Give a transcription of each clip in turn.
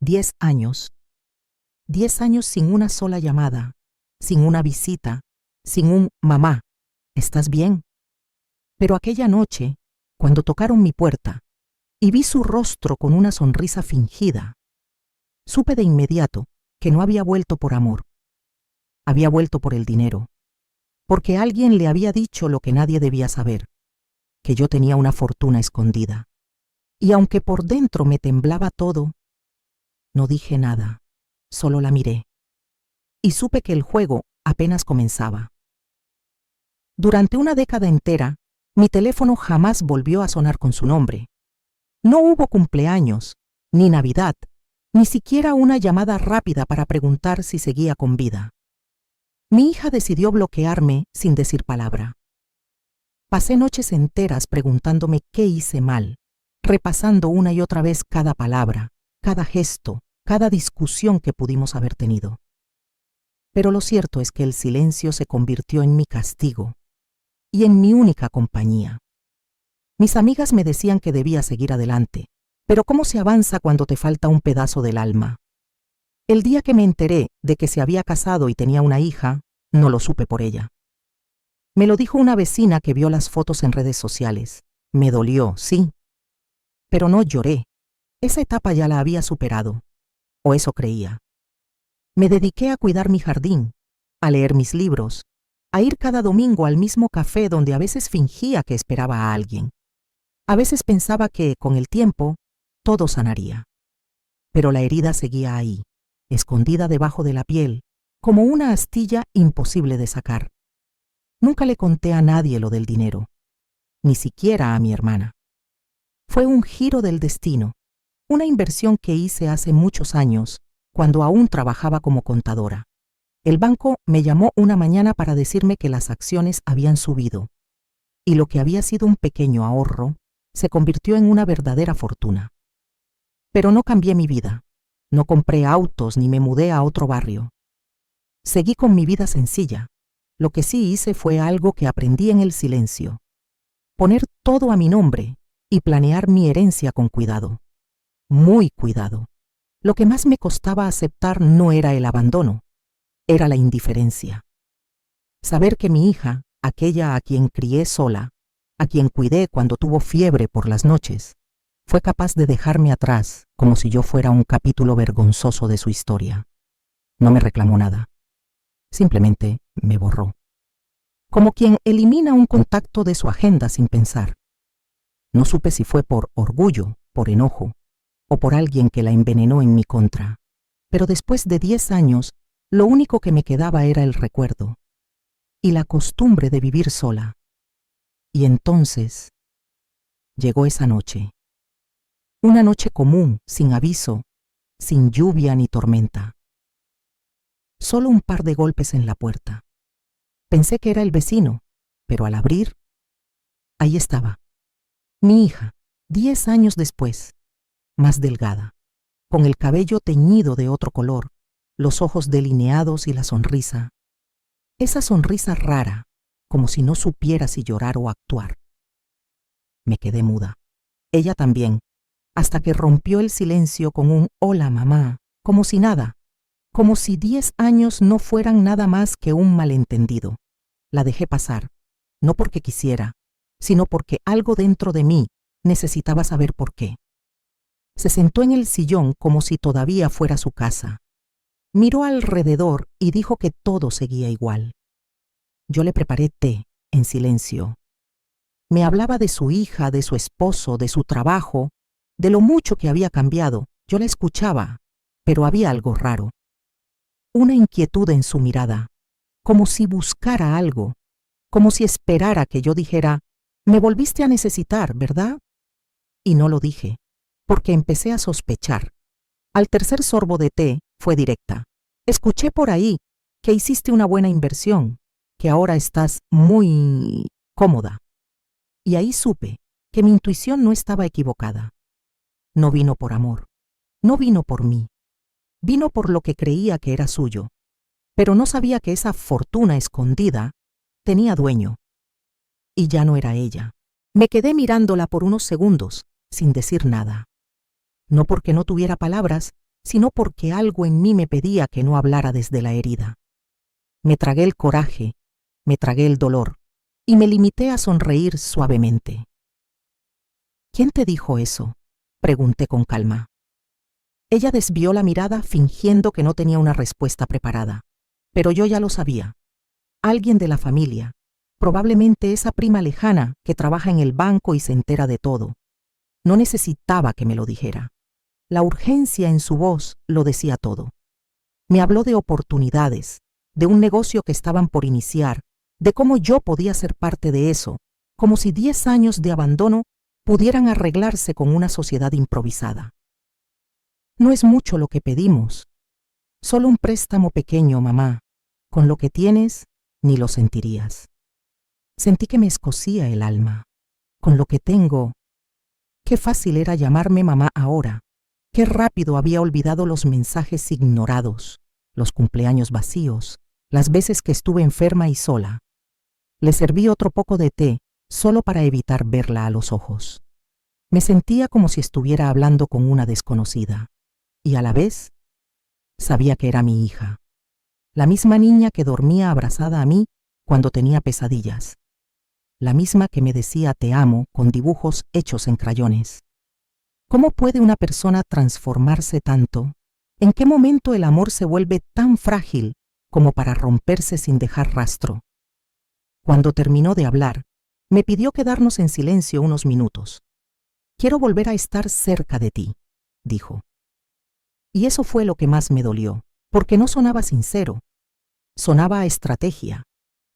10 años. 10 años sin una sola llamada, sin una visita, sin un mamá, ¿estás bien? Pero aquella noche, cuando tocaron mi puerta y vi su rostro con una sonrisa fingida, supe de inmediato que no había vuelto por amor. Había vuelto por el dinero, porque alguien le había dicho lo que nadie debía saber, que yo tenía una fortuna escondida. Y aunque por dentro me temblaba todo, no dije nada, solo la miré. Y supe que el juego apenas comenzaba. Durante una década entera, mi teléfono jamás volvió a sonar con su nombre. No hubo cumpleaños, ni Navidad, ni siquiera una llamada rápida para preguntar si seguía con vida. Mi hija decidió bloquearme sin decir palabra. Pasé noches enteras preguntándome qué hice mal, repasando una y otra vez cada palabra, cada gesto, cada discusión que pudimos haber tenido. Pero lo cierto es que el silencio se convirtió en mi castigo y en mi única compañía. Mis amigas me decían que debía seguir adelante, pero ¿cómo se avanza cuando te falta un pedazo del alma? El día que me enteré de que se había casado y tenía una hija, no lo supe por ella. Me lo dijo una vecina que vio las fotos en redes sociales. Me dolió, sí, pero no lloré. Esa etapa ya la había superado, o eso creía. Me dediqué a cuidar mi jardín, a leer mis libros, a ir cada domingo al mismo café donde a veces fingía que esperaba a alguien. A veces pensaba que, con el tiempo, todo sanaría. Pero la herida seguía ahí, escondida debajo de la piel, como una astilla imposible de sacar. Nunca le conté a nadie lo del dinero, ni siquiera a mi hermana. Fue un giro del destino, una inversión que hice hace muchos años, cuando aún trabajaba como contadora. El banco me llamó una mañana para decirme que las acciones habían subido, y lo que había sido un pequeño ahorro se convirtió en una verdadera fortuna. Pero no cambié mi vida, no compré autos ni me mudé a otro barrio. Seguí con mi vida sencilla. Lo que sí hice fue algo que aprendí en el silencio: poner todo a mi nombre y planear mi herencia con cuidado. Muy cuidado. Lo que más me costaba aceptar no era el abandono, era la indiferencia. Saber que mi hija, aquella a quien crié sola, a quien cuidé cuando tuvo fiebre por las noches, fue capaz de dejarme atrás como si yo fuera un capítulo vergonzoso de su historia. No me reclamó nada. Simplemente me borró. Como quien elimina un contacto de su agenda sin pensar. No supe si fue por orgullo, por enojo, o por alguien que la envenenó en mi contra. Pero después de 10 años, lo único que me quedaba era el recuerdo y la costumbre de vivir sola. Y entonces llegó esa noche. Una noche común, sin aviso, sin lluvia ni tormenta. Solo un par de golpes en la puerta. Pensé que era el vecino, pero al abrir, ahí estaba. Mi hija, 10 años después, más delgada, con el cabello teñido de otro color, los ojos delineados y la sonrisa. Esa sonrisa rara, como si no supiera si llorar o actuar. Me quedé muda. Ella también, hasta que rompió el silencio con un «Hola, mamá», como si nada, como si 10 años no fueran nada más que un malentendido. La dejé pasar, no porque quisiera, sino porque algo dentro de mí necesitaba saber por qué. Se sentó en el sillón como si todavía fuera su casa. Miró alrededor y dijo que todo seguía igual. Yo le preparé té, en silencio. Me hablaba de su hija, de su esposo, de su trabajo, de lo mucho que había cambiado. Yo la escuchaba, pero había algo raro. Una inquietud en su mirada, como si buscara algo, como si esperara que yo dijera: «Me volviste a necesitar, ¿verdad?» Y no lo dije, porque empecé a sospechar. Al tercer sorbo de té fue directa. «Escuché por ahí que hiciste una buena inversión, que ahora estás muy cómoda». Y ahí supe que mi intuición no estaba equivocada. No vino por amor, no vino por mí. Vino por lo que creía que era suyo, pero no sabía que esa fortuna escondida tenía dueño. Y ya no era ella. Me quedé mirándola por unos segundos, sin decir nada. No porque no tuviera palabras, sino porque algo en mí me pedía que no hablara desde la herida. Me tragué el coraje, me tragué el dolor, y me limité a sonreír suavemente. ¿Quién te dijo eso?, pregunté con calma. Ella desvió la mirada fingiendo que no tenía una respuesta preparada, pero yo ya lo sabía. Alguien de la familia, probablemente esa prima lejana que trabaja en el banco y se entera de todo. No necesitaba que me lo dijera. La urgencia en su voz lo decía todo. Me habló de oportunidades, de un negocio que estaban por iniciar, de cómo yo podía ser parte de eso, como si 10 años de abandono pudieran arreglarse con una sociedad improvisada. No es mucho lo que pedimos. Solo un préstamo pequeño, mamá. Con lo que tienes, ni lo sentirías. Sentí que me escocía el alma. Con lo que tengo, qué fácil era llamarme mamá ahora. Qué rápido había olvidado los mensajes ignorados, los cumpleaños vacíos, las veces que estuve enferma y sola. Le serví otro poco de té, solo para evitar verla a los ojos. Me sentía como si estuviera hablando con una desconocida. Y a la vez, sabía que era mi hija. La misma niña que dormía abrazada a mí cuando tenía pesadillas. La misma que me decía te amo con dibujos hechos en crayones. ¿Cómo puede una persona transformarse tanto? ¿En qué momento el amor se vuelve tan frágil como para romperse sin dejar rastro? Cuando terminó de hablar, me pidió quedarnos en silencio unos minutos. Quiero volver a estar cerca de ti, dijo. Y eso fue lo que más me dolió, porque no sonaba sincero. Sonaba a estrategia,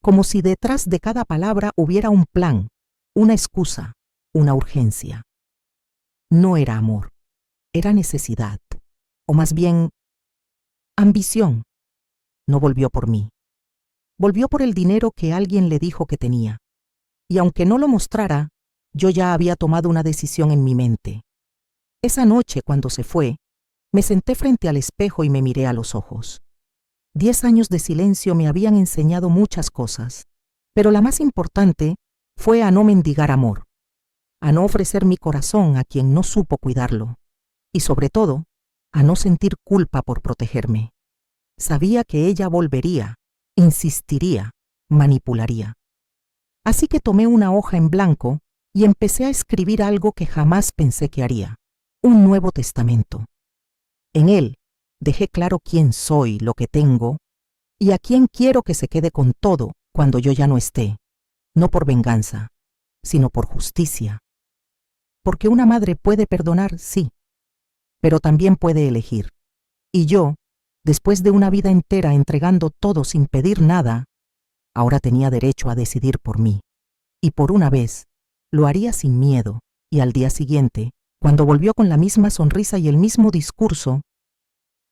como si detrás de cada palabra hubiera un plan, una excusa, una urgencia. No era amor, era necesidad, o más bien, ambición. No volvió por mí. Volvió por el dinero que alguien le dijo que tenía. Y aunque no lo mostrara, yo ya había tomado una decisión en mi mente. Esa noche, cuando se fue, me senté frente al espejo y me miré a los ojos. 10 años de silencio me habían enseñado muchas cosas, pero la más importante fue a no mendigar amor, a no ofrecer mi corazón a quien no supo cuidarlo, y sobre todo, a no sentir culpa por protegerme. Sabía que ella volvería, insistiría, manipularía. Así que tomé una hoja en blanco y empecé a escribir algo que jamás pensé que haría, un Nuevo Testamento. En él dejé claro quién soy, lo que tengo, y a quién quiero que se quede con todo cuando yo ya no esté, no por venganza, sino por justicia. Porque una madre puede perdonar, sí, pero también puede elegir. Y yo, después de una vida entera entregando todo sin pedir nada, ahora tenía derecho a decidir por mí. Y por una vez, lo haría sin miedo, y al día siguiente, cuando volvió con la misma sonrisa y el mismo discurso,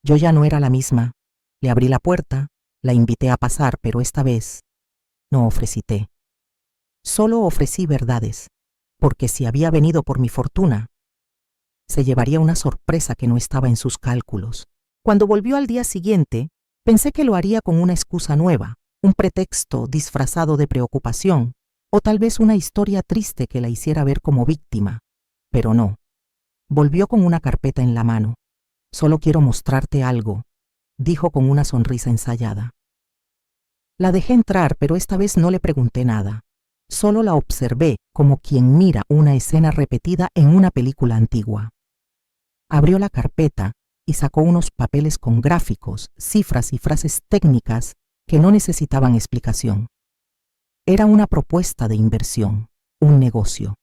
yo ya no era la misma. Le abrí la puerta, la invité a pasar, pero esta vez no ofrecí té. Solo ofrecí verdades, porque si había venido por mi fortuna, se llevaría una sorpresa que no estaba en sus cálculos. Cuando volvió al día siguiente, pensé que lo haría con una excusa nueva, un pretexto disfrazado de preocupación, o tal vez una historia triste que la hiciera ver como víctima. Pero no. Volvió con una carpeta en la mano. Solo quiero mostrarte algo, dijo con una sonrisa ensayada. La dejé entrar, pero esta vez no le pregunté nada. Solo la observé como quien mira una escena repetida en una película antigua. Abrió la carpeta y sacó unos papeles con gráficos, cifras y frases técnicas que no necesitaban explicación. Era una propuesta de inversión, un negocio.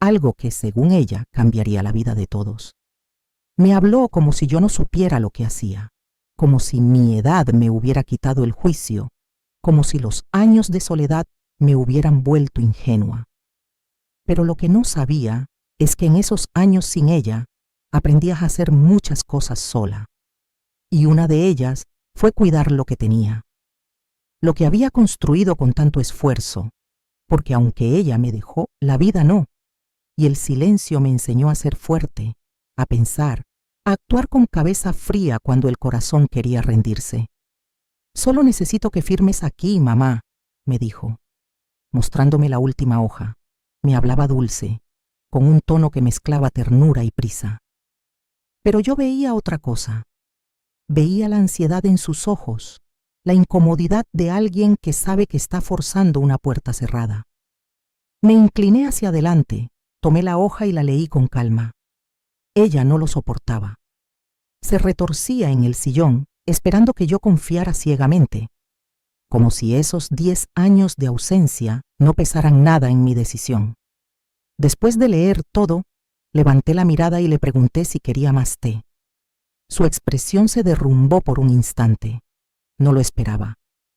Algo que, según ella, cambiaría la vida de todos. Me habló como si yo no supiera lo que hacía, como si mi edad me hubiera quitado el juicio, como si los años de soledad me hubieran vuelto ingenua. Pero lo que no sabía es que en esos años sin ella aprendí a hacer muchas cosas sola, y una de ellas fue cuidar lo que tenía, lo que había construido con tanto esfuerzo, porque aunque ella me dejó, la vida no, y el silencio me enseñó a ser fuerte, a pensar, a actuar con cabeza fría cuando el corazón quería rendirse. Solo necesito que firmes aquí, mamá, me dijo, mostrándome la última hoja. Me hablaba dulce, con un tono que mezclaba ternura y prisa. Pero yo veía otra cosa. Veía la ansiedad en sus ojos, la incomodidad de alguien que sabe que está forzando una puerta cerrada. Me incliné hacia adelante, tomé la hoja y la leí con calma. Ella no lo soportaba. Se retorcía en el sillón, esperando que yo confiara ciegamente, como si esos 10 años de ausencia no pesaran nada en mi decisión. Después de leer todo, levanté la mirada y le pregunté si quería más té. Su expresión se derrumbó por un instante. No lo esperaba.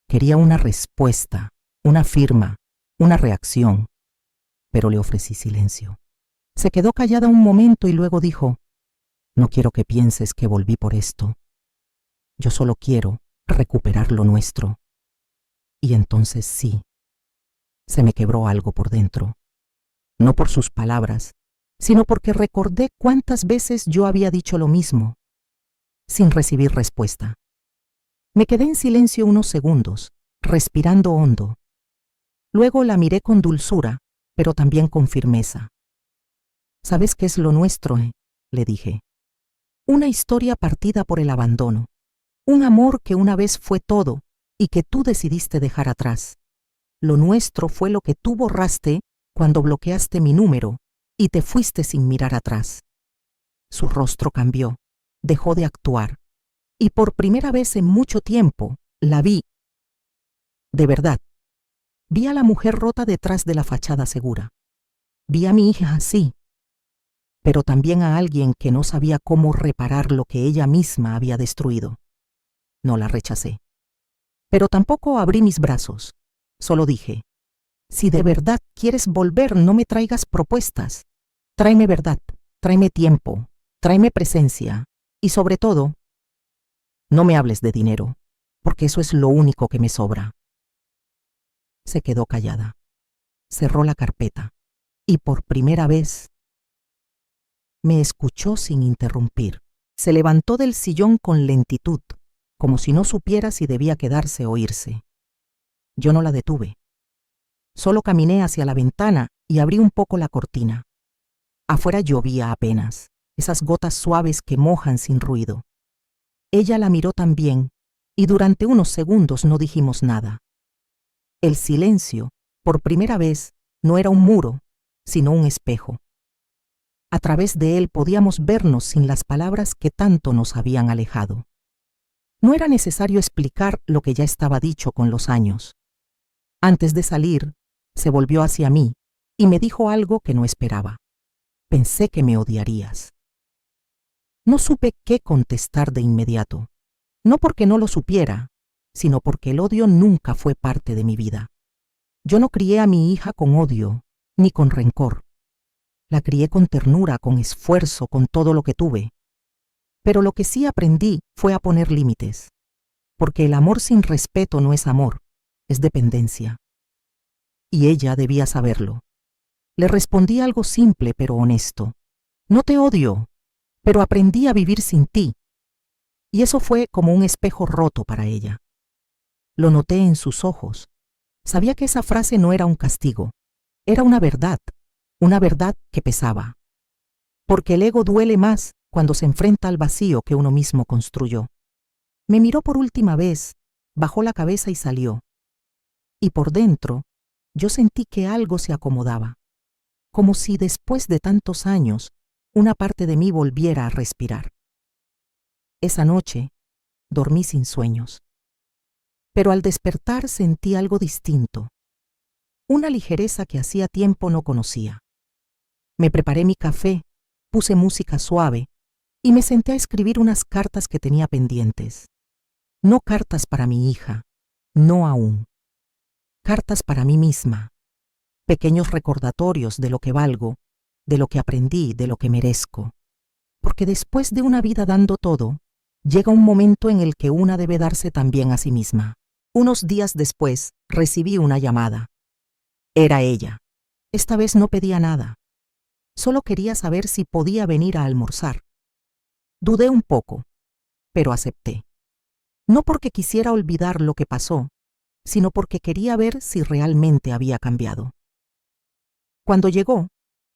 Quería una respuesta, una firma, una reacción. Pero le ofrecí silencio. Se quedó callada un momento y luego dijo: «No quiero que pienses que volví por esto. Yo solo quiero recuperar lo nuestro». Y entonces sí, se me quebró algo por dentro. No por sus palabras, sino porque recordé cuántas veces yo había dicho lo mismo, sin recibir respuesta. Me quedé en silencio unos segundos, respirando hondo. Luego la miré con dulzura, pero también con firmeza. «¿Sabes qué es lo nuestro?», le dije. «Una historia partida por el abandono. Un amor que una vez fue todo y que tú decidiste dejar atrás. Lo nuestro fue lo que tú borraste cuando bloqueaste mi número y te fuiste sin mirar atrás». Su rostro cambió, dejó de actuar, y por primera vez en mucho tiempo la vi. De verdad, vi a la mujer rota detrás de la fachada segura. Vi a mi hija así, pero también a alguien que no sabía cómo reparar lo que ella misma había destruido. No la rechacé, pero tampoco abrí mis brazos. Solo dije: «Si de verdad quieres volver, no me traigas propuestas. Tráeme verdad, tráeme tiempo, tráeme presencia y sobre todo, no me hables de dinero, porque eso es lo único que me sobra». Se quedó callada, cerró la carpeta y por primera vez me escuchó sin interrumpir. Se levantó del sillón con lentitud, como si no supiera si debía quedarse o irse. Yo no la detuve. Solo caminé hacia la ventana y abrí un poco la cortina. Afuera llovía apenas, esas gotas suaves que mojan sin ruido. Ella la miró también, y durante unos segundos no dijimos nada. El silencio, por primera vez, no era un muro, sino un espejo. A través de él podíamos vernos sin las palabras que tanto nos habían alejado. No era necesario explicar lo que ya estaba dicho con los años. Antes de salir, se volvió hacia mí y me dijo algo que no esperaba. «Pensé que me odiarías». No supe qué contestar de inmediato, no porque no lo supiera, sino porque el odio nunca fue parte de mi vida. Yo no crié a mi hija con odio, ni con rencor. La crié con ternura, con esfuerzo, con todo lo que tuve. Pero lo que sí aprendí fue a poner límites, porque el amor sin respeto no es amor, es dependencia. Y ella debía saberlo. Le respondí algo simple pero honesto: «No te odio, pero aprendí a vivir sin ti». Y eso fue como un espejo roto para ella. Lo noté en sus ojos. Sabía que esa frase no era un castigo, era una verdad que pesaba. Porque el ego duele más cuando se enfrenta al vacío que uno mismo construyó. Me miró por última vez, bajó la cabeza y salió. Y por dentro, yo sentí que algo se acomodaba, como si después de tantos años, una parte de mí volviera a respirar. Esa noche, dormí sin sueños. Pero al despertar sentí algo distinto, una ligereza que hacía tiempo no conocía. Me preparé mi café, puse música suave y me senté a escribir unas cartas que tenía pendientes. No cartas para mi hija, no aún. Cartas para mí misma, pequeños recordatorios de lo que valgo, de lo que aprendí, de lo que merezco. Porque después de una vida dando todo, llega un momento en el que una debe darse también a sí misma. Unos días después, recibí una llamada. Era ella. Esta vez no pedía nada. Solo quería saber si podía venir a almorzar. Dudé un poco, pero acepté. No porque quisiera olvidar lo que pasó, sino porque quería ver si realmente había cambiado. Cuando llegó,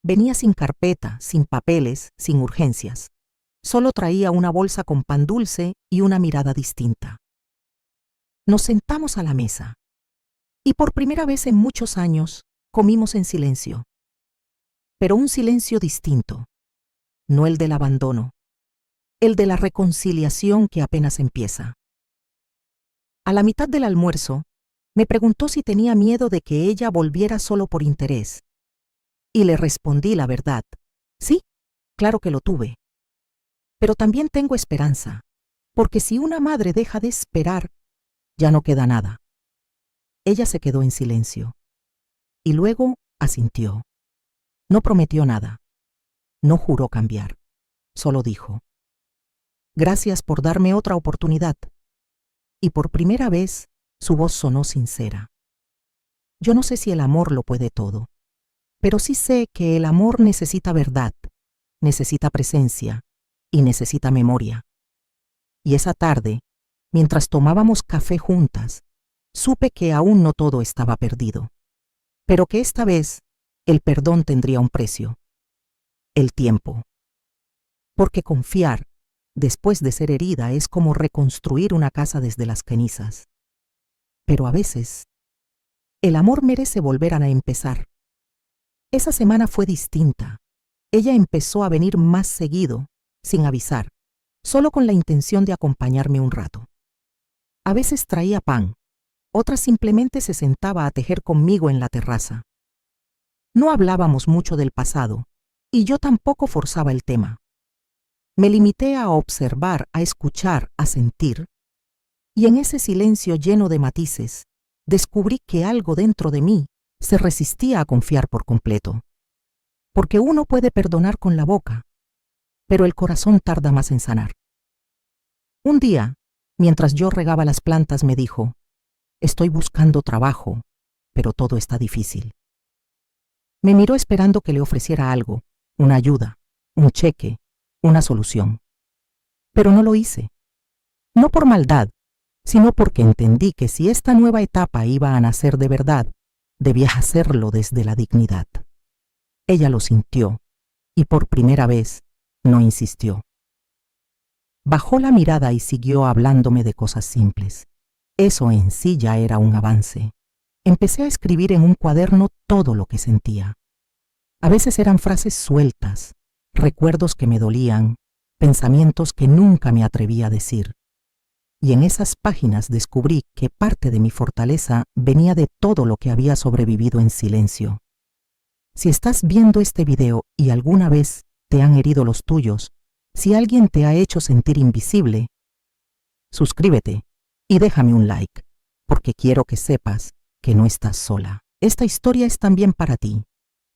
venía sin carpeta, sin papeles, sin urgencias. Solo traía una bolsa con pan dulce y una mirada distinta. Nos sentamos a la mesa y por primera vez en muchos años comimos en silencio. Pero un silencio distinto, no el del abandono, el de la reconciliación que apenas empieza. A la mitad del almuerzo, me preguntó si tenía miedo de que ella volviera solo por interés. Y le respondí la verdad. Sí, claro que lo tuve. Pero también tengo esperanza, porque si una madre deja de esperar, ya no queda nada. Ella se quedó en silencio. Y luego asintió. No prometió nada. No juró cambiar. Solo dijo: gracias por darme otra oportunidad. Y por primera vez, su voz sonó sincera. Yo no sé si el amor lo puede todo, pero sí sé que el amor necesita verdad, necesita presencia y necesita memoria. Y esa tarde, mientras tomábamos café juntas, supe que aún no todo estaba perdido, pero que esta vez el perdón tendría un precio: el tiempo. Porque confiar, después de ser herida, es como reconstruir una casa desde las cenizas. Pero a veces, el amor merece volver a empezar. Esa semana fue distinta. Ella empezó a venir más seguido, sin avisar, solo con la intención de acompañarme un rato. A veces traía pan, otras simplemente se sentaba a tejer conmigo en la terraza. No hablábamos mucho del pasado, y yo tampoco forzaba el tema. Me limité a observar, a escuchar, a sentir, y en ese silencio lleno de matices, descubrí que algo dentro de mí se resistía a confiar por completo. Porque uno puede perdonar con la boca, pero el corazón tarda más en sanar. Un día, mientras yo regaba las plantas, me dijo: estoy buscando trabajo, pero todo está difícil. Me miró esperando que le ofreciera algo, una ayuda, un cheque, una solución. Pero no lo hice. No por maldad, sino porque entendí que si esta nueva etapa iba a nacer de verdad, debía hacerlo desde la dignidad. Ella lo sintió, y por primera vez no insistió. Bajó la mirada y siguió hablándome de cosas simples. Eso en sí ya era un avance. Empecé a escribir en un cuaderno todo lo que sentía. A veces eran frases sueltas, recuerdos que me dolían, pensamientos que nunca me atreví a decir. Y en esas páginas descubrí que parte de mi fortaleza venía de todo lo que había sobrevivido en silencio. Si estás viendo este video y alguna vez te han herido los tuyos, si alguien te ha hecho sentir invisible, suscríbete y déjame un like, porque quiero que sepas que no estás sola. Esta historia es también para ti,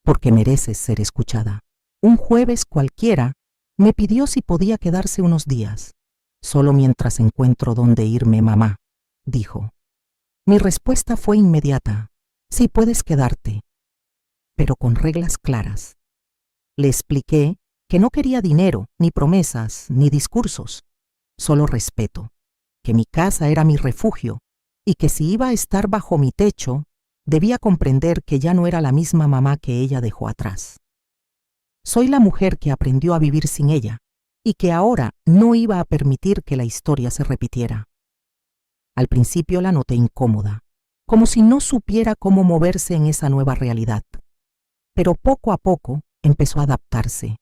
porque mereces ser escuchada. Un jueves cualquiera me pidió si podía quedarse unos días. Solo mientras encuentro dónde irme, mamá, dijo. Mi respuesta fue inmediata: sí, puedes quedarte, pero con reglas claras. Le expliqué que no quería dinero, ni promesas, ni discursos, solo respeto, que mi casa era mi refugio y que si iba a estar bajo mi techo, debía comprender que ya no era la misma mamá que ella dejó atrás. Soy la mujer que aprendió a vivir sin ella y que ahora no iba a permitir que la historia se repitiera. Al principio la noté incómoda, como si no supiera cómo moverse en esa nueva realidad. Pero poco a poco empezó a adaptarse.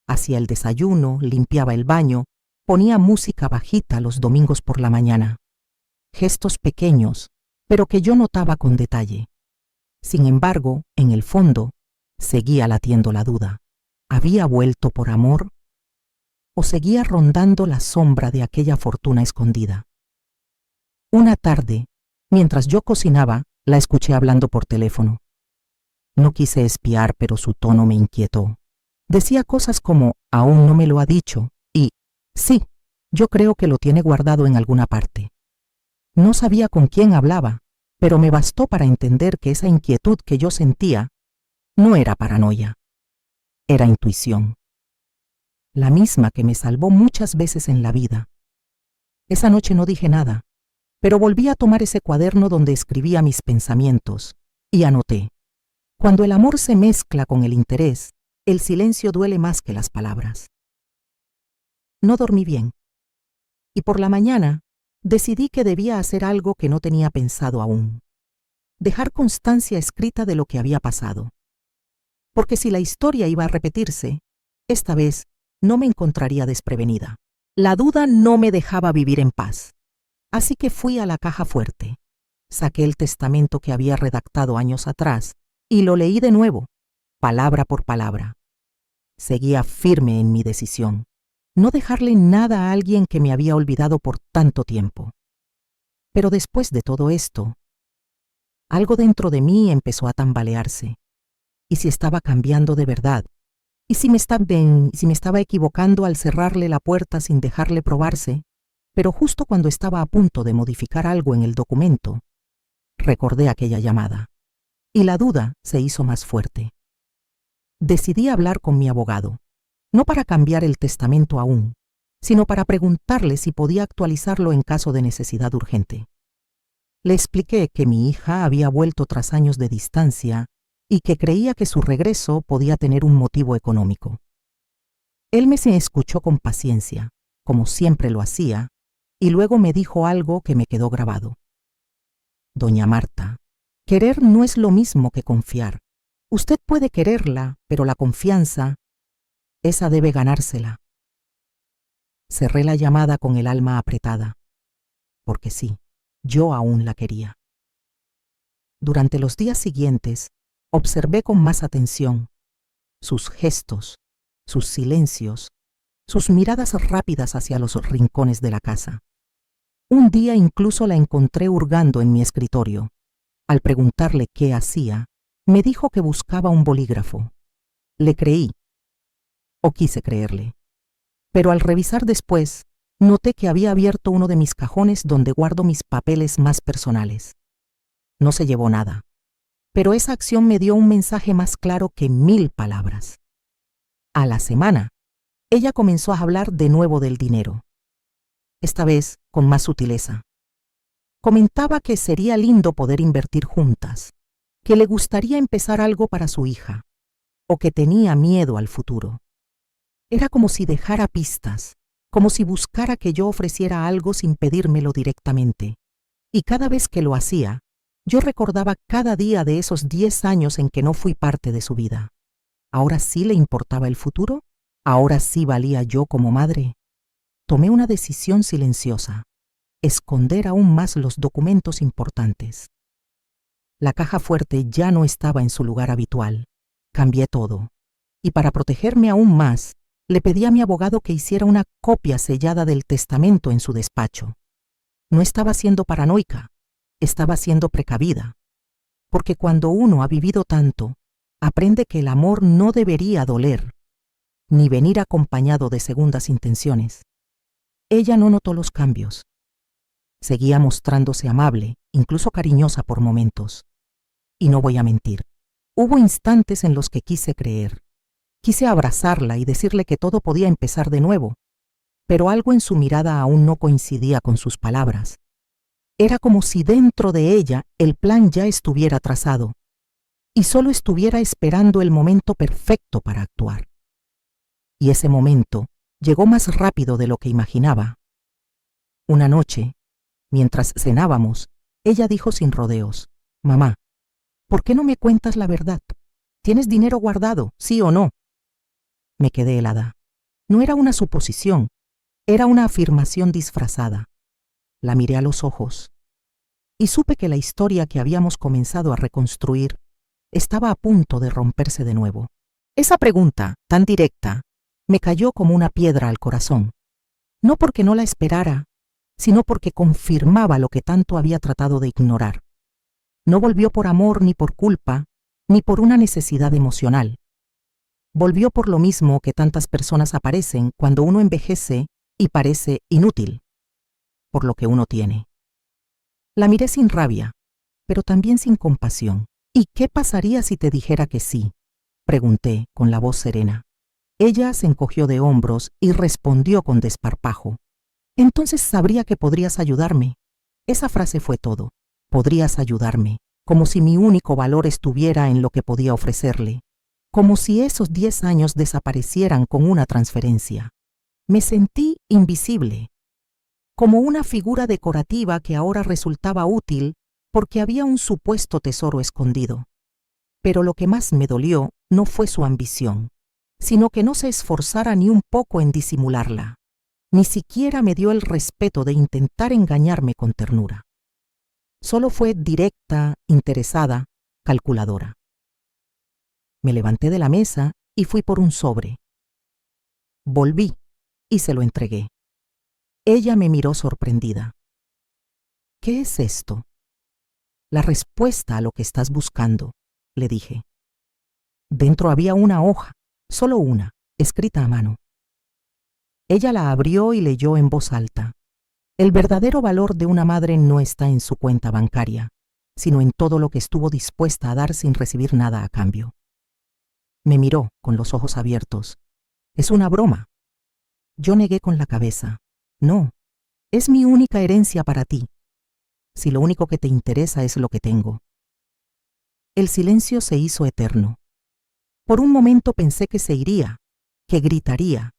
Hacía el desayuno, limpiaba el baño, ponía música bajita los domingos por la mañana. Gestos pequeños, pero que yo notaba con detalle. Sin embargo, en el fondo, seguía latiendo la duda. ¿Había vuelto por amor? ¿O seguía rondando la sombra de aquella fortuna escondida? Una tarde, mientras yo cocinaba, la escuché hablando por teléfono. No quise espiar, pero su tono me inquietó. Decía cosas como: aún no me lo ha dicho, y sí, yo creo que lo tiene guardado en alguna parte. No sabía con quién hablaba, pero me bastó para entender que esa inquietud que yo sentía no era paranoia, era intuición. La misma que me salvó muchas veces en la vida. Esa noche no dije nada, pero volví a tomar ese cuaderno donde escribía mis pensamientos y anoté: cuando el amor se mezcla con el interés, el silencio duele más que las palabras. no dormí bien. Y por la mañana decidí que debía hacer algo que no tenía pensado aún: dejar constancia escrita de lo que había pasado. Porque si la historia iba a repetirse, esta vez no me encontraría desprevenida. La duda no me dejaba vivir en paz. Así que fui a la caja fuerte, saqué el testamento que había redactado años atrás y lo leí de nuevo, palabra por palabra. Seguía firme en mi decisión: no dejarle nada a alguien que me había olvidado por tanto tiempo. Pero después de todo esto, algo dentro de mí empezó a tambalearse. ¿Y si estaba cambiando de verdad? ¿Y si me estaba equivocando al cerrarle la puerta sin dejarle probarse? Pero justo cuando estaba a punto de modificar algo en el documento, recordé aquella llamada, y la duda se hizo más fuerte. Decidí hablar con mi abogado, no para cambiar el testamento aún, sino para preguntarle si podía actualizarlo en caso de necesidad urgente. Le expliqué que mi hija había vuelto tras años de distancia y que creía que su regreso podía tener un motivo económico. Él me escuchó con paciencia, como siempre lo hacía, y luego me dijo algo que me quedó grabado. Doña Marta, querer no es lo mismo que confiar. Usted puede quererla, pero la confianza, esa debe ganársela. Cerré la llamada con el alma apretada, porque sí, yo aún la quería. Durante los días siguientes, observé con más atención sus gestos, sus silencios, sus miradas rápidas hacia los rincones de la casa. Un día incluso la encontré hurgando en mi escritorio. Al preguntarle qué hacía, me dijo que buscaba un bolígrafo. Le creí, o quise creerle. Pero al revisar después, noté que había abierto uno de mis cajones donde guardo mis papeles más personales. No se llevó nada, pero esa acción me dio un mensaje más claro que 1000 palabras. A la semana, ella comenzó a hablar de nuevo del dinero, esta vez con más sutileza. Comentaba que sería lindo poder invertir juntas, que le gustaría empezar algo para su hija, o que tenía miedo al futuro. Era como si dejara pistas, como si buscara que yo ofreciera algo sin pedírmelo directamente. Y cada vez que lo hacía, yo recordaba cada día de esos 10 años en que no fui parte de su vida. ¿Ahora sí le importaba el futuro? ¿Ahora sí valía yo como madre? Tomé una decisión silenciosa: esconder aún más los documentos importantes. La caja fuerte ya no estaba en su lugar habitual. Cambié todo. Y para protegerme aún más, le pedí a mi abogado que hiciera una copia sellada del testamento en su despacho. No estaba siendo paranoica, estaba siendo precavida. Porque cuando uno ha vivido tanto, aprende que el amor no debería doler, ni venir acompañado de segundas intenciones. Ella no notó los cambios. Seguía mostrándose amable, incluso cariñosa por momentos. Y no voy a mentir, hubo instantes en los que quise creer. Quise abrazarla y decirle que todo podía empezar de nuevo, pero algo en su mirada aún no coincidía con sus palabras. Era como si dentro de ella el plan ya estuviera trazado y solo estuviera esperando el momento perfecto para actuar. Y ese momento llegó más rápido de lo que imaginaba. Una noche, mientras cenábamos, ella dijo sin rodeos: «Mamá, ¿por qué no me cuentas la verdad? ¿Tienes dinero guardado, sí o no?» Me quedé helada. No era una suposición, era una afirmación disfrazada. La miré a los ojos y supe que la historia que habíamos comenzado a reconstruir estaba a punto de romperse de nuevo. Esa pregunta, tan directa, me cayó como una piedra al corazón. No porque no la esperara, sino porque confirmaba lo que tanto había tratado de ignorar. No volvió por amor ni por culpa, ni por una necesidad emocional. Volvió por lo mismo que tantas personas aparecen cuando uno envejece y parece inútil, por lo que uno tiene. La miré sin rabia, pero también sin compasión. «¿Y qué pasaría si te dijera que sí?», pregunté con la voz serena. Ella se encogió de hombros y respondió con desparpajo: «Entonces sabría que podrías ayudarme». Esa frase fue todo. Podrías ayudarme, como si mi único valor estuviera en lo que podía ofrecerle, como si esos 10 años desaparecieran con una transferencia. Me sentí invisible, como una figura decorativa que ahora resultaba útil porque había un supuesto tesoro escondido. Pero lo que más me dolió no fue su ambición, sino que no se esforzara ni un poco en disimularla. Ni siquiera me dio el respeto de intentar engañarme con ternura. Solo fue directa, interesada, calculadora. Me levanté de la mesa y fui por un sobre. Volví y se lo entregué. Ella me miró sorprendida. ¿Qué es esto? La respuesta a lo que estás buscando, le dije. Dentro había una hoja, solo una, escrita a mano. Ella la abrió y leyó en voz alta. El verdadero valor de una madre no está en su cuenta bancaria, sino en todo lo que estuvo dispuesta a dar sin recibir nada a cambio. Me miró con los ojos abiertos. ¿Es una broma? Yo negué con la cabeza. No, es mi única herencia para ti, si lo único que te interesa es lo que tengo. El silencio se hizo eterno. Por un momento pensé que se iría, que gritaría,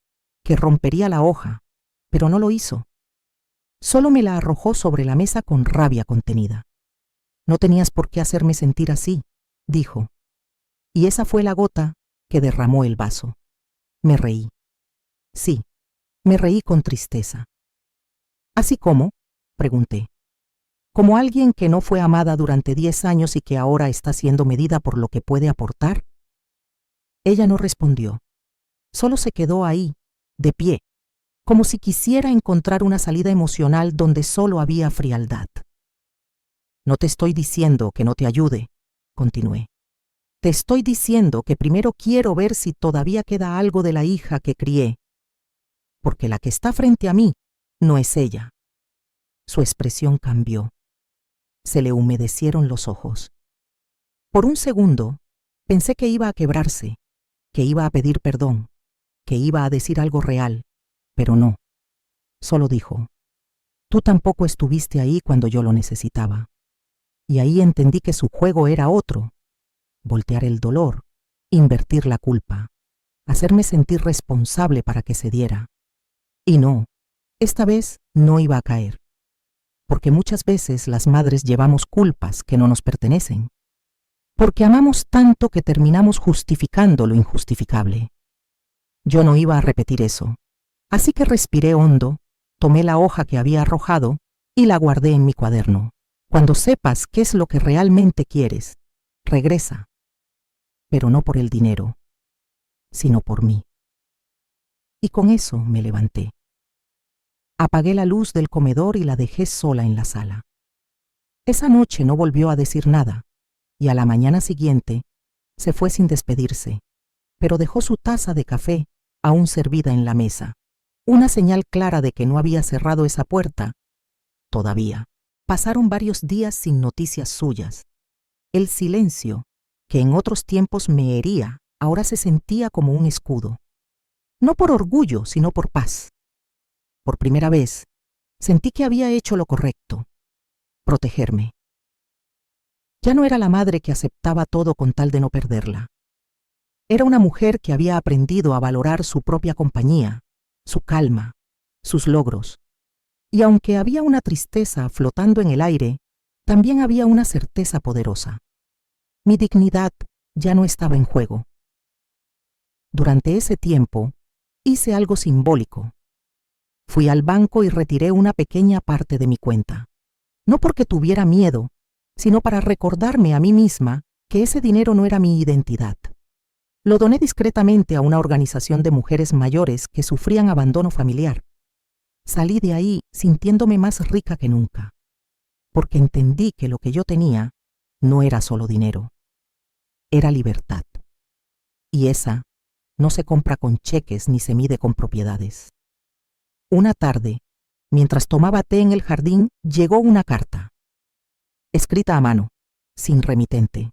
que rompería la hoja, pero no lo hizo. Solo me la arrojó sobre la mesa con rabia contenida. No tenías por qué hacerme sentir así, dijo. Y esa fue la gota que derramó el vaso. Me reí. Sí, me reí con tristeza. ¿Así cómo? Pregunté. ¿Como alguien que no fue amada durante 10 años y que ahora está siendo medida por lo que puede aportar? Ella no respondió. Solo se quedó ahí, de pie, como si quisiera encontrar una salida emocional donde solo había frialdad. No te estoy diciendo que no te ayude, continué. Te estoy diciendo que primero quiero ver si todavía queda algo de la hija que crié, porque la que está frente a mí no es ella. Su expresión cambió. Se le humedecieron los ojos. Por un segundo, pensé que iba a quebrarse, que iba a pedir perdón, que iba a decir algo real, pero no. Solo dijo, tú tampoco estuviste ahí cuando yo lo necesitaba. Y ahí entendí que su juego era otro, voltear el dolor, invertir la culpa, hacerme sentir responsable para que se diera. Y no, esta vez no iba a caer, porque muchas veces las madres llevamos culpas que no nos pertenecen, porque amamos tanto que terminamos justificando lo injustificable. Yo no iba a repetir eso, así que respiré hondo, tomé la hoja que había arrojado y la guardé en mi cuaderno. Cuando sepas qué es lo que realmente quieres, regresa, pero no por el dinero, sino por mí. Y con eso me levanté. Apagué la luz del comedor y la dejé sola en la sala. Esa noche no volvió a decir nada, y a la mañana siguiente se fue sin despedirse, pero dejó su taza de café aún servida en la mesa, una señal clara de que no había cerrado esa puerta todavía. Pasaron varios días sin noticias suyas. El silencio, que en otros tiempos me hería, ahora se sentía como un escudo. No por orgullo, sino por paz. Por primera vez, sentí que había hecho lo correcto, protegerme. Ya no era la madre que aceptaba todo con tal de no perderla. Era una mujer que había aprendido a valorar su propia compañía, su calma, sus logros. Y aunque había una tristeza flotando en el aire, también había una certeza poderosa. Mi dignidad ya no estaba en juego. Durante ese tiempo, hice algo simbólico. Fui al banco y retiré una pequeña parte de mi cuenta. No porque tuviera miedo, sino para recordarme a mí misma que ese dinero no era mi identidad. Lo doné discretamente a una organización de mujeres mayores que sufrían abandono familiar. Salí de ahí sintiéndome más rica que nunca, porque entendí que lo que yo tenía no era solo dinero, era libertad. Y esa no se compra con cheques ni se mide con propiedades. Una tarde, mientras tomaba té en el jardín, llegó una carta, escrita a mano, sin remitente.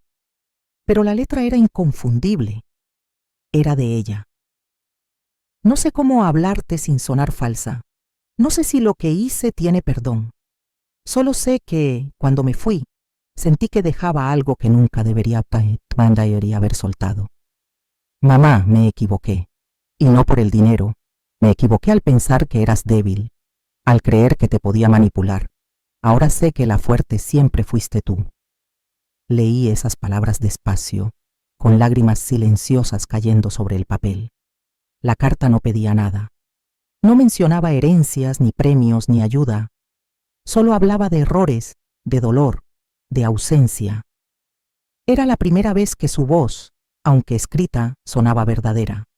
Pero la letra era inconfundible. Era de ella. No sé cómo hablarte sin sonar falsa. No sé si lo que hice tiene perdón. Solo sé que, cuando me fui, sentí que dejaba algo que nunca debería haber soltado. Mamá, me equivoqué, y no por el dinero, Me equivoqué al pensar que eras débil, al creer que te podía manipular. Ahora sé que la fuerte siempre fuiste tú. Leí esas palabras despacio, con lágrimas silenciosas cayendo sobre el papel. La carta no pedía nada. No mencionaba herencias, ni premios, ni ayuda. Solo hablaba de errores, de dolor, de ausencia. Era la primera vez que su voz, aunque escrita, sonaba verdadera.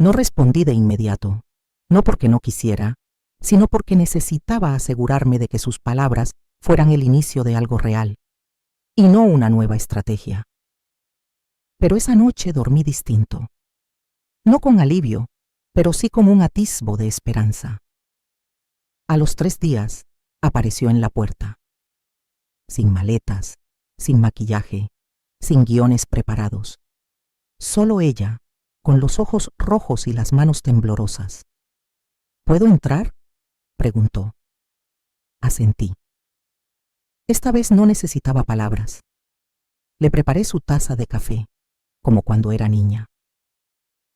No respondí de inmediato, no porque no quisiera, sino porque necesitaba asegurarme de que sus palabras fueran el inicio de algo real, y no una nueva estrategia. Pero esa noche dormí distinto. No con alivio, pero sí con un atisbo de esperanza. A los 3 días, apareció en la puerta. Sin maletas, sin maquillaje, sin guiones preparados. Solo ella, con los ojos rojos y las manos temblorosas. ¿Puedo entrar?, preguntó. Asentí. Esta vez no necesitaba palabras. Le preparé su taza de café, como cuando era niña.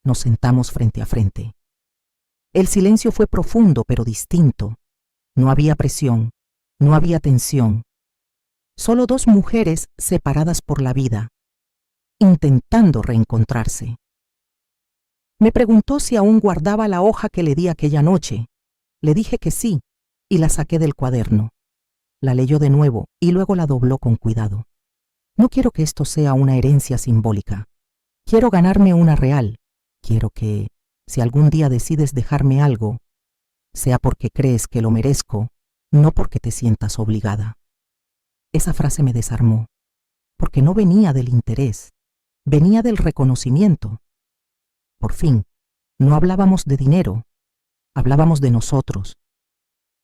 Nos sentamos frente a frente. El silencio fue profundo pero distinto. No había presión, no había tensión. Solo 2 mujeres separadas por la vida, intentando reencontrarse. Me preguntó si aún guardaba la hoja que le di aquella noche. Le dije que sí, y la saqué del cuaderno. La leyó de nuevo y luego la dobló con cuidado. No quiero que esto sea una herencia simbólica. Quiero ganarme una real. Quiero que, si algún día decides dejarme algo, sea porque crees que lo merezco, no porque te sientas obligada. Esa frase me desarmó, porque no venía del interés, venía del reconocimiento. Por fin, no hablábamos de dinero, hablábamos de nosotros.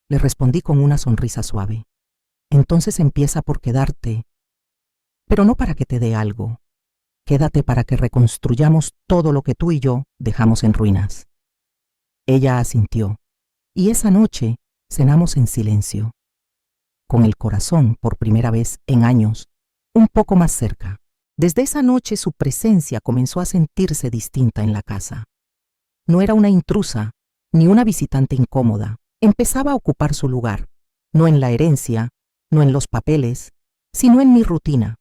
Le respondí con una sonrisa suave. Entonces empieza por quedarte, pero no para que te dé algo. Quédate para que reconstruyamos todo lo que tú y yo dejamos en ruinas. Ella asintió, y esa noche cenamos en silencio, con el corazón, por primera vez en años, un poco más cerca. Desde esa noche su presencia comenzó a sentirse distinta en la casa. No era una intrusa, ni una visitante incómoda. Empezaba a ocupar su lugar, no en la herencia, no en los papeles, sino en mi rutina.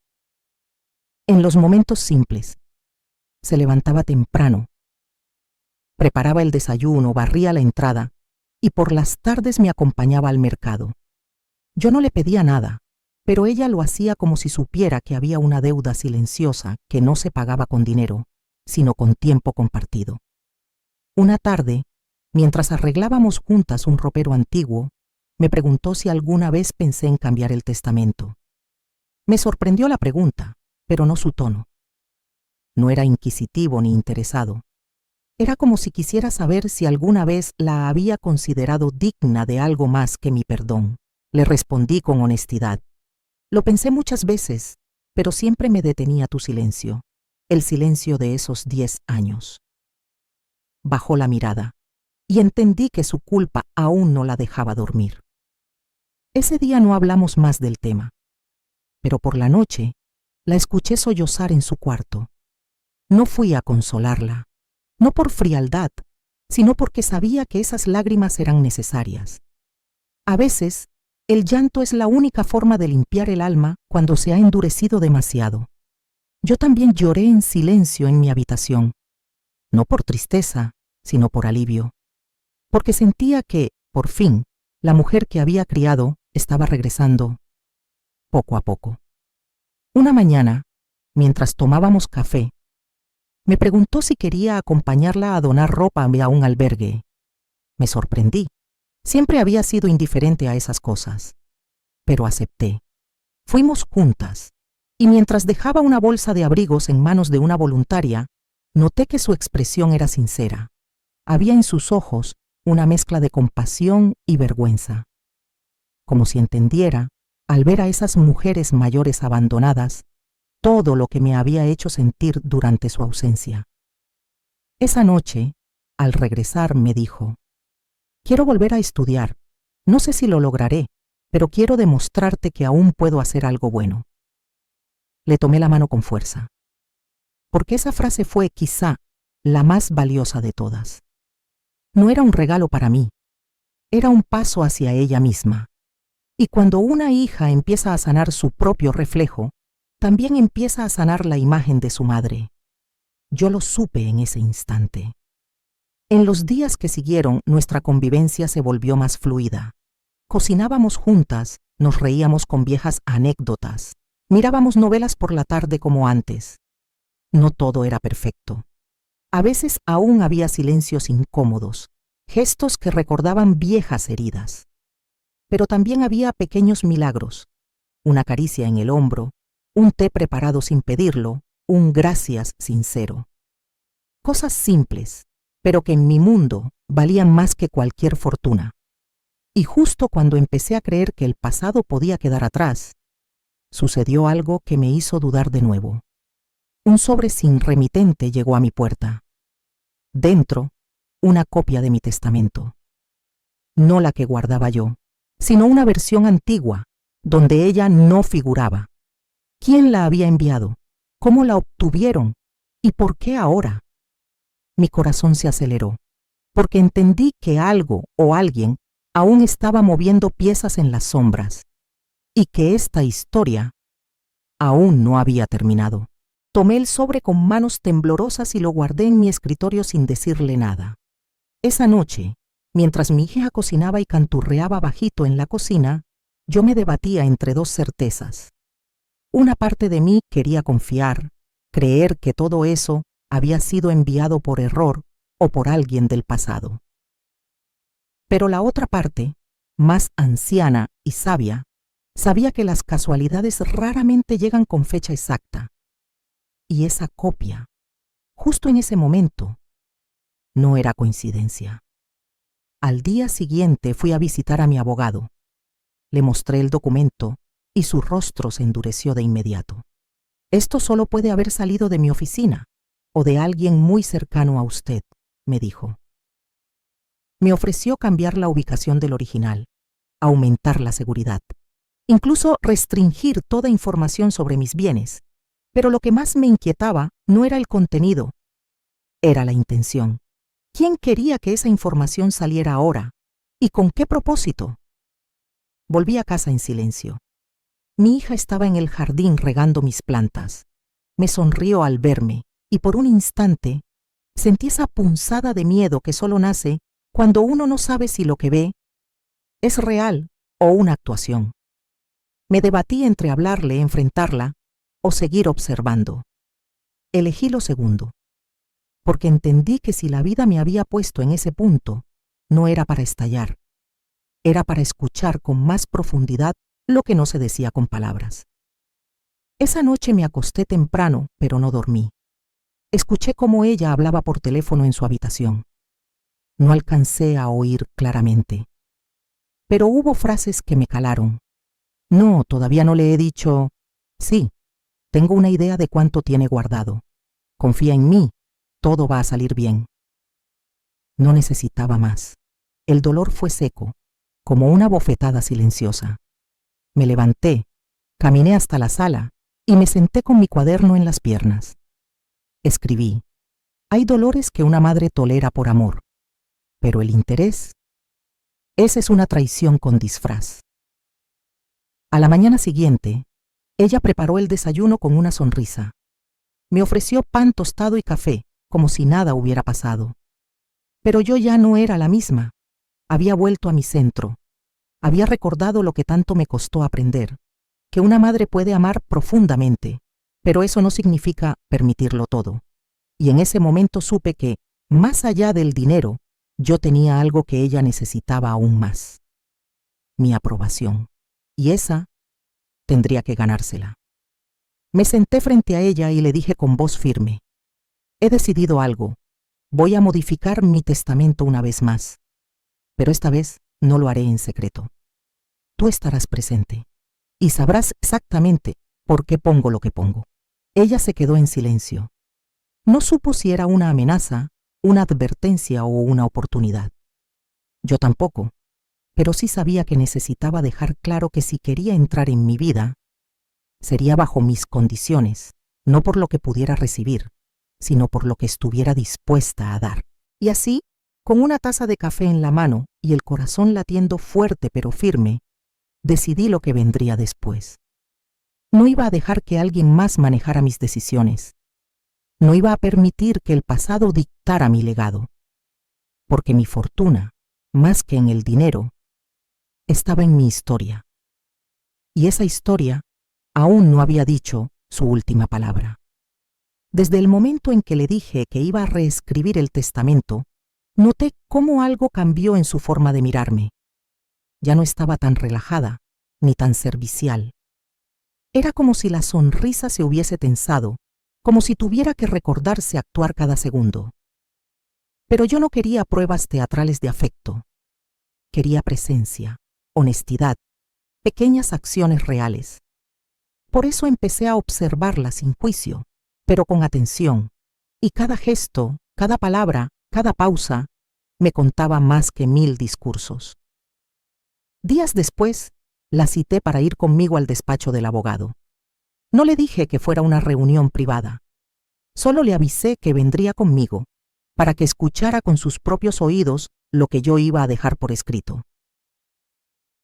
En los momentos simples. Se levantaba temprano, preparaba el desayuno, barría la entrada, y por las tardes me acompañaba al mercado. Yo no le pedía nada, pero ella lo hacía como si supiera que había una deuda silenciosa que no se pagaba con dinero, sino con tiempo compartido. Una tarde, mientras arreglábamos juntas un ropero antiguo, me preguntó si alguna vez pensé en cambiar el testamento. Me sorprendió la pregunta, pero no su tono. No era inquisitivo ni interesado. Era como si quisiera saber si alguna vez la había considerado digna de algo más que mi perdón. Le respondí con honestidad. Lo pensé muchas veces, pero siempre me detenía tu silencio, el silencio de esos 10 años. Bajó la mirada, y entendí que su culpa aún no la dejaba dormir. Ese día no hablamos más del tema, pero por la noche la escuché sollozar en su cuarto. No fui a consolarla, no por frialdad, sino porque sabía que esas lágrimas eran necesarias. A veces, el llanto es la única forma de limpiar el alma cuando se ha endurecido demasiado. Yo también lloré en silencio en mi habitación, no por tristeza, sino por alivio, porque sentía que, por fin, la mujer que había criado estaba regresando, poco a poco. Una mañana, mientras tomábamos café, me preguntó si quería acompañarla a donar ropa a un albergue. Me sorprendí. Siempre había sido indiferente a esas cosas. Pero acepté. Fuimos juntas, y mientras dejaba una bolsa de abrigos en manos de una voluntaria, noté que su expresión era sincera. Había en sus ojos una mezcla de compasión y vergüenza. Como si entendiera, al ver a esas mujeres mayores abandonadas, todo lo que me había hecho sentir durante su ausencia. Esa noche, al regresar, me dijo: quiero volver a estudiar. No sé si lo lograré, pero quiero demostrarte que aún puedo hacer algo bueno. Le tomé la mano con fuerza, porque esa frase fue quizá la más valiosa de todas. no era un regalo para mí, era un paso hacia ella misma. Y cuando una hija empieza a sanar su propio reflejo, también empieza a sanar la imagen de su madre. Yo lo supe en ese instante. En los días que siguieron, nuestra convivencia se volvió más fluida. Cocinábamos juntas, nos reíamos con viejas anécdotas, mirábamos novelas por la tarde como antes. No todo era perfecto. A veces aún había silencios incómodos, gestos que recordaban viejas heridas. Pero también había pequeños milagros, una caricia en el hombro, un té preparado sin pedirlo, un gracias sincero. Cosas simples, pero que en mi mundo valían más que cualquier fortuna. Y justo cuando empecé a creer que el pasado podía quedar atrás, sucedió algo que me hizo dudar de nuevo. Un sobre sin remitente llegó a mi puerta. Dentro, una copia de mi testamento. No la que guardaba yo, sino una versión antigua, donde ella no figuraba. ¿Quién la había enviado? ¿Cómo la obtuvieron? ¿Y por qué ahora? Mi corazón se aceleró, porque entendí que algo o alguien aún estaba moviendo piezas en las sombras, y que esta historia aún no había terminado. Tomé el sobre con manos temblorosas y lo guardé en mi escritorio sin decirle nada. Esa noche, mientras mi hija cocinaba y canturreaba bajito en la cocina, yo me debatía entre dos certezas. Una parte de mí quería confiar, creer que todo eso había sido enviado por error o por alguien del pasado. Pero la otra parte, más anciana y sabia, sabía que las casualidades raramente llegan con fecha exacta. Y esa copia, justo en ese momento, no era coincidencia. Al día siguiente fui a visitar a mi abogado. Le mostré el documento y su rostro se endureció de inmediato. Esto solo puede haber salido de mi oficina o de alguien muy cercano a usted, me dijo. Me ofreció cambiar la ubicación del original, aumentar la seguridad, incluso restringir toda información sobre mis bienes. Pero lo que más me inquietaba no era el contenido, era la intención. ¿Quién quería que esa información saliera ahora? ¿Y con qué propósito? Volví a casa en silencio. Mi hija estaba en el jardín regando mis plantas. Me sonrió al verme y por un instante sentí esa punzada de miedo que solo nace cuando uno no sabe si lo que ve es real o una actuación. Me debatí entre hablarle, enfrentarla o seguir observando. Elegí lo segundo, porque entendí que si la vida me había puesto en ese punto, no era para estallar, era para escuchar con más profundidad lo que no se decía con palabras. Esa noche me acosté temprano, pero no dormí. Escuché cómo ella hablaba por teléfono en su habitación. No alcancé a oír claramente, pero hubo frases que me calaron. No, todavía no le he dicho, sí, tengo una idea de cuánto tiene guardado. Confía en mí, todo va a salir bien. No necesitaba más. El dolor fue seco, como una bofetada silenciosa. Me levanté, caminé hasta la sala y me senté con mi cuaderno en las piernas. Escribí: hay dolores que una madre tolera por amor, pero el interés, esa es una traición con disfraz. A la mañana siguiente, ella preparó el desayuno con una sonrisa. Me ofreció pan tostado y café, como si nada hubiera pasado. Pero yo ya no era la misma. Había vuelto a mi centro. Había recordado lo que tanto me costó aprender, que una madre puede amar profundamente, pero eso no significa permitirlo todo. Y en ese momento supe que, más allá del dinero, yo tenía algo que ella necesitaba aún más: mi aprobación. Y esa tendría que ganársela. Me senté frente a ella y le dije con voz firme: he decidido algo. Voy a modificar mi testamento una vez más, pero esta vez no lo haré en secreto. Tú estarás presente y sabrás exactamente por qué pongo lo que pongo. Ella se quedó en silencio. No supo si era una amenaza, una advertencia o una oportunidad. Yo tampoco, pero sí sabía que necesitaba dejar claro que si quería entrar en mi vida, sería bajo mis condiciones, no por lo que pudiera recibir, sino por lo que estuviera dispuesta a dar. Y así Con una taza de café en la mano y el corazón latiendo fuerte pero firme, decidí lo que vendría después. No iba a dejar que alguien más manejara mis decisiones. No iba a permitir que el pasado dictara mi legado. Porque mi fortuna, más que en el dinero, estaba en mi historia. Y esa historia aún no había dicho su última palabra. Desde el momento en que le dije que iba a reescribir el testamento, noté cómo algo cambió en su forma de mirarme. Ya no estaba tan relajada, ni tan servicial. Era como si la sonrisa se hubiese tensado, como si tuviera que recordarse actuar cada segundo. Pero yo no quería pruebas teatrales de afecto. Quería presencia, honestidad, pequeñas acciones reales. Por eso empecé a observarla sin juicio, pero con atención, y cada gesto, cada palabra, cada pausa, me contaba más que 1000 discursos. Días después, la cité para ir conmigo al despacho del abogado. No le dije que fuera una reunión privada. Solo le avisé que vendría conmigo, para que escuchara con sus propios oídos lo que yo iba a dejar por escrito.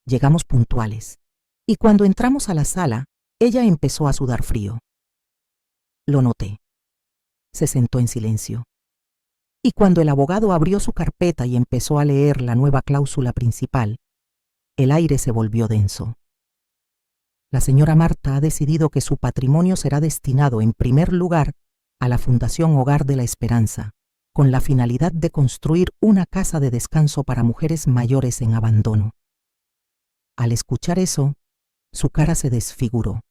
Llegamos puntuales, y cuando entramos a la sala, ella empezó a sudar frío. Lo noté. Se sentó en silencio. Y cuando el abogado abrió su carpeta y empezó a leer la nueva cláusula principal, el aire se volvió denso. La señora Marta ha decidido que su patrimonio será destinado en primer lugar a la Fundación Hogar de la Esperanza, con la finalidad de construir una casa de descanso para mujeres mayores en abandono. Al escuchar eso, su cara se desfiguró.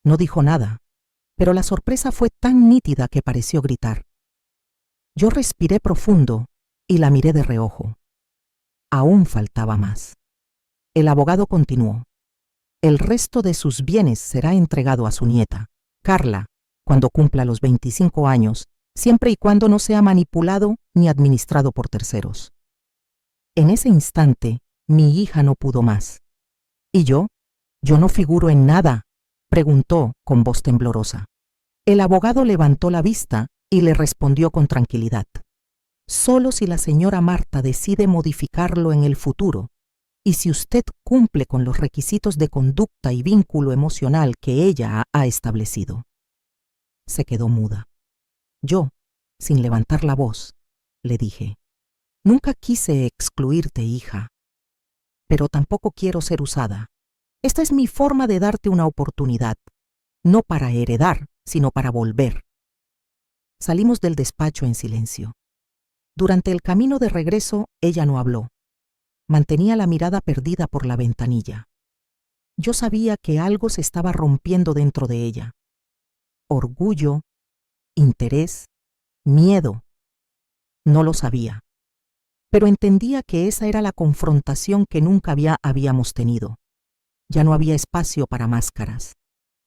No dijo nada, pero la sorpresa fue tan nítida que pareció gritar. Yo respiré profundo y la miré de reojo. Aún faltaba más. El abogado continuó. El resto de sus bienes será entregado a su nieta, Carla, cuando cumpla los 25 años, siempre y cuando no sea manipulado ni administrado por terceros. En ese instante, mi hija no pudo más. ¿Y yo? ¿Yo no figuro en nada?, preguntó con voz temblorosa. El abogado levantó la vista y le respondió con tranquilidad. Solo si la señora Marta decide modificarlo en el futuro, y si usted cumple con los requisitos de conducta y vínculo emocional que ella ha establecido. Se quedó muda. Yo, sin levantar la voz, le dije, nunca quise excluirte, hija, pero tampoco quiero ser usada. Esta es mi forma de darte una oportunidad, no para heredar, sino para volver. Salimos del despacho en silencio. Durante el camino de regreso, ella no habló. Mantenía la mirada perdida por la ventanilla. Yo sabía que algo se estaba rompiendo dentro de ella. Orgullo, interés, miedo. No lo sabía. Pero entendía que esa era la confrontación que nunca habíamos tenido. Ya no había espacio para máscaras.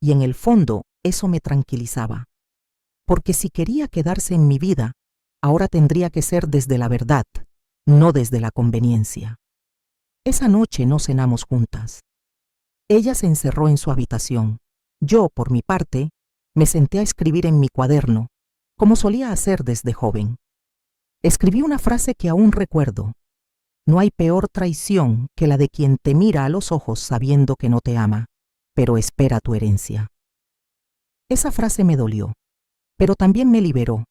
Y en el fondo, eso me tranquilizaba. Porque si quería quedarse en mi vida, ahora tendría que ser desde la verdad, no desde la conveniencia. Esa noche no cenamos juntas. Ella se encerró en su habitación. Yo, por mi parte, me senté a escribir en mi cuaderno, como solía hacer desde joven. Escribí una frase que aún recuerdo. No hay peor traición que la de quien te mira a los ojos sabiendo que no te ama, pero espera tu herencia. Esa frase me dolió, pero también me liberó,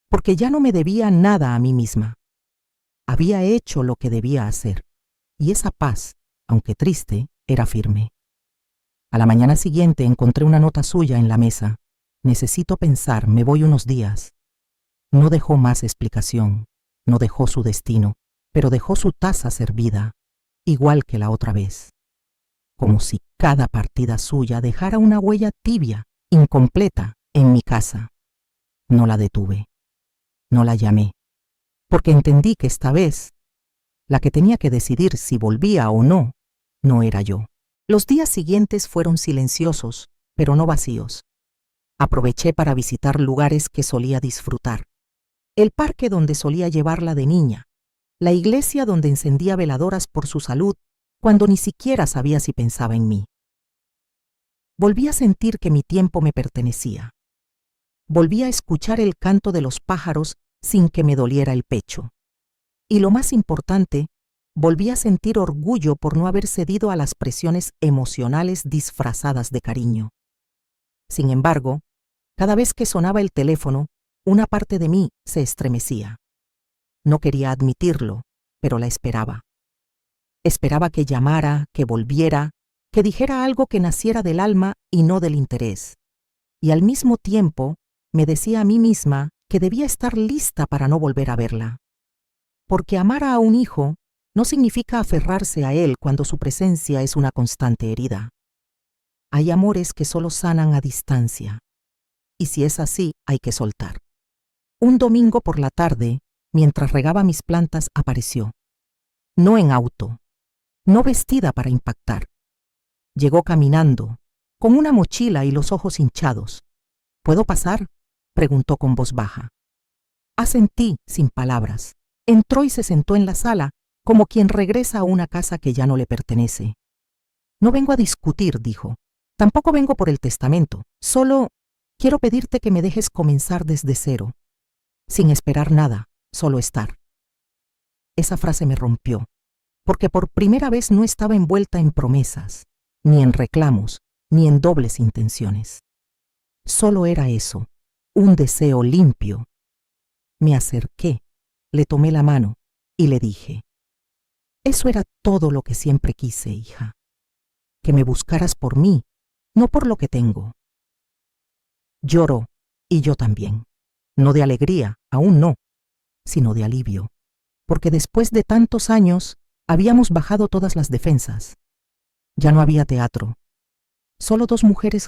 porque ya no me debía nada a mí misma. Había hecho lo que debía hacer, y esa paz, aunque triste, era firme. A la mañana siguiente encontré una nota suya en la mesa. Necesito pensar, me voy unos días. No dejó más explicación, no dejó su destino, pero dejó su taza servida, igual que la otra vez. Como si cada partida suya dejara una huella tibia, incompleta, en mi casa. No la detuve, no la llamé, porque entendí que esta vez, la que tenía que decidir si volvía o no, no era yo. Los días siguientes fueron silenciosos, pero no vacíos. Aproveché para visitar lugares que solía disfrutar. El parque donde solía llevarla de niña, la iglesia donde encendía veladoras por su salud cuando ni siquiera sabía si pensaba en mí. Volví a sentir que mi tiempo me pertenecía. Volví a escuchar el canto de los pájaros sin que me doliera el pecho. Y lo más importante, volví a sentir orgullo por no haber cedido a las presiones emocionales disfrazadas de cariño. Sin embargo, cada vez que sonaba el teléfono, una parte de mí se estremecía. No quería admitirlo, pero la esperaba. Esperaba que llamara, que volviera, que dijera algo que naciera del alma y no del interés. Y al mismo tiempo, me decía a mí misma que debía estar lista para no volver a verla. Porque amar a un hijo no significa aferrarse a él cuando su presencia es una constante herida. Hay amores que solo sanan a distancia. Y si es así, hay que soltar. Un domingo por la tarde, mientras regaba mis plantas, apareció. No en auto, no vestida para impactar. Llegó caminando, con una mochila y los ojos hinchados. ¿Puedo pasar?, preguntó con voz baja. Asentí, sin palabras. Entró y se sentó en la sala, como quien regresa a una casa que ya no le pertenece. No vengo a discutir, dijo. Tampoco vengo por el testamento. Solo quiero pedirte que me dejes comenzar desde cero. Sin esperar nada, solo estar. Esa frase me rompió, porque por primera vez no estaba envuelta en promesas, ni en reclamos, ni en dobles intenciones. Solo era eso, un deseo limpio. Me acerqué, le tomé la mano y le dije: eso era todo lo que siempre quise, hija. Que me buscaras por mí, no por lo que tengo. Lloró, y yo también. No de alegría, aún no, sino de alivio, porque después de tantos años habíamos bajado todas las defensas. Ya no había teatro, solo dos mujeres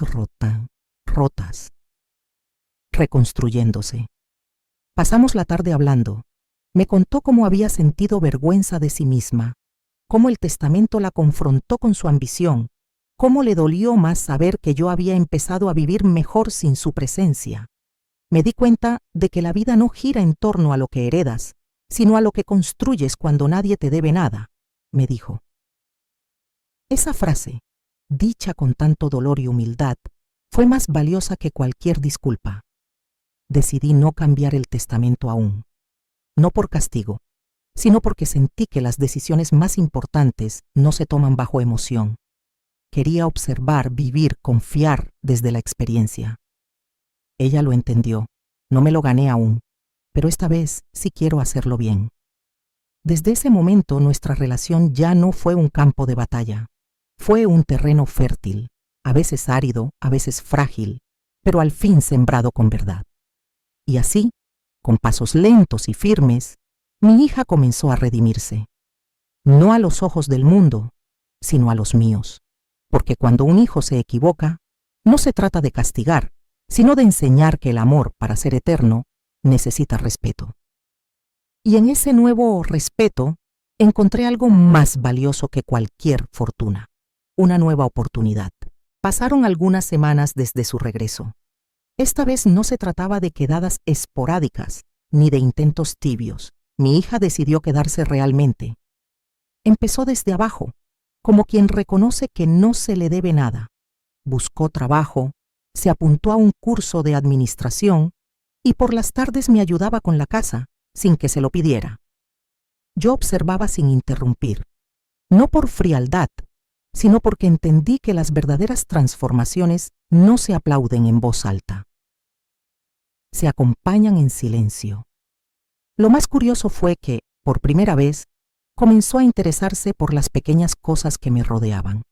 rotas, reconstruyéndose. Pasamos la tarde hablando. Me contó cómo había sentido vergüenza de sí misma, cómo el testamento la confrontó con su ambición, cómo le dolió más saber que yo había empezado a vivir mejor sin su presencia. Me di cuenta de que la vida no gira en torno a lo que heredas, sino a lo que construyes cuando nadie te debe nada, me dijo. Esa frase, dicha con tanto dolor y humildad, fue más valiosa que cualquier disculpa. Decidí no cambiar el testamento aún, no por castigo, sino porque sentí que las decisiones más importantes no se toman bajo emoción. Quería observar, vivir, confiar desde la experiencia. Ella lo entendió. No me lo gané aún, pero esta vez sí quiero hacerlo bien. Desde ese momento nuestra relación ya no fue un campo de batalla. Fue un terreno fértil, a veces árido, a veces frágil, pero al fin sembrado con verdad. Y así, con pasos lentos y firmes, mi hija comenzó a redimirse. No a los ojos del mundo, sino a los míos. Porque cuando un hijo se equivoca, no se trata de castigar, sino de enseñar que el amor, para ser eterno, necesita respeto. Y en ese nuevo respeto encontré algo más valioso que cualquier fortuna, una nueva oportunidad. Pasaron algunas semanas desde su regreso. Esta vez no se trataba de quedadas esporádicas, ni de intentos tibios. Mi hija decidió quedarse realmente. Empezó desde abajo, como quien reconoce que no se le debe nada. Buscó trabajo, se apuntó a un curso de administración y por las tardes me ayudaba con la casa, sin que se lo pidiera. Yo observaba sin interrumpir, no por frialdad, sino porque entendí que las verdaderas transformaciones no se aplauden en voz alta. Se acompañan en silencio. Lo más curioso fue que, por primera vez, comenzó a interesarse por las pequeñas cosas que me rodeaban.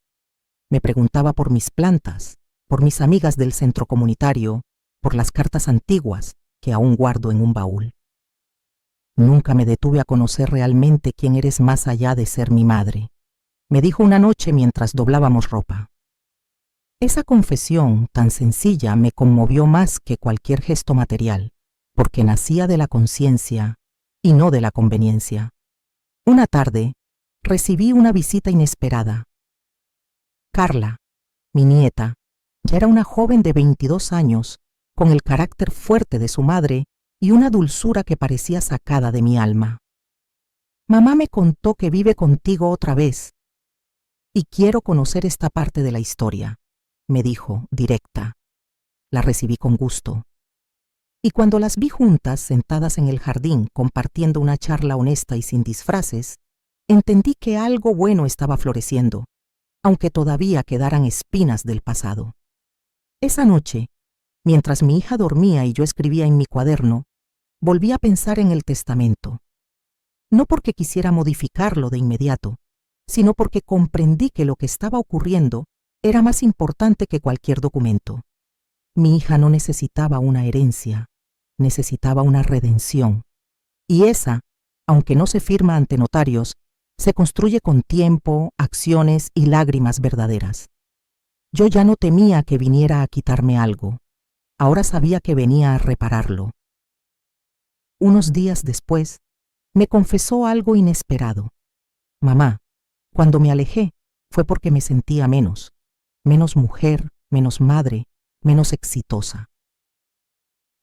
Me preguntaba por mis plantas, por mis amigas del centro comunitario, por las cartas antiguas que aún guardo en un baúl. Nunca me detuve a conocer realmente quién eres más allá de ser mi madre, me dijo una noche mientras doblábamos ropa. Esa confesión tan sencilla me conmovió más que cualquier gesto material, porque nacía de la conciencia y no de la conveniencia. Una tarde, recibí una visita inesperada. Carla, mi nieta, ya era una joven de 22 años, con el carácter fuerte de su madre y una dulzura que parecía sacada de mi alma. Mamá me contó que vive contigo otra vez, y quiero conocer esta parte de la historia, me dijo, directa. La recibí con gusto. Y cuando las vi juntas, sentadas en el jardín, compartiendo una charla honesta y sin disfraces, entendí que algo bueno estaba floreciendo, aunque todavía quedaran espinas del pasado. Esa noche, mientras mi hija dormía y yo escribía en mi cuaderno, volví a pensar en el testamento. No porque quisiera modificarlo de inmediato, sino porque comprendí que lo que estaba ocurriendo era más importante que cualquier documento. Mi hija no necesitaba una herencia, necesitaba una redención. Y esa, aunque no se firma ante notarios, se construye con tiempo, acciones y lágrimas verdaderas. Yo ya no temía que viniera a quitarme algo. Ahora sabía que venía a repararlo. Unos días después, me confesó algo inesperado. Mamá, cuando me alejé fue porque me sentía menos mujer, menos madre, menos exitosa.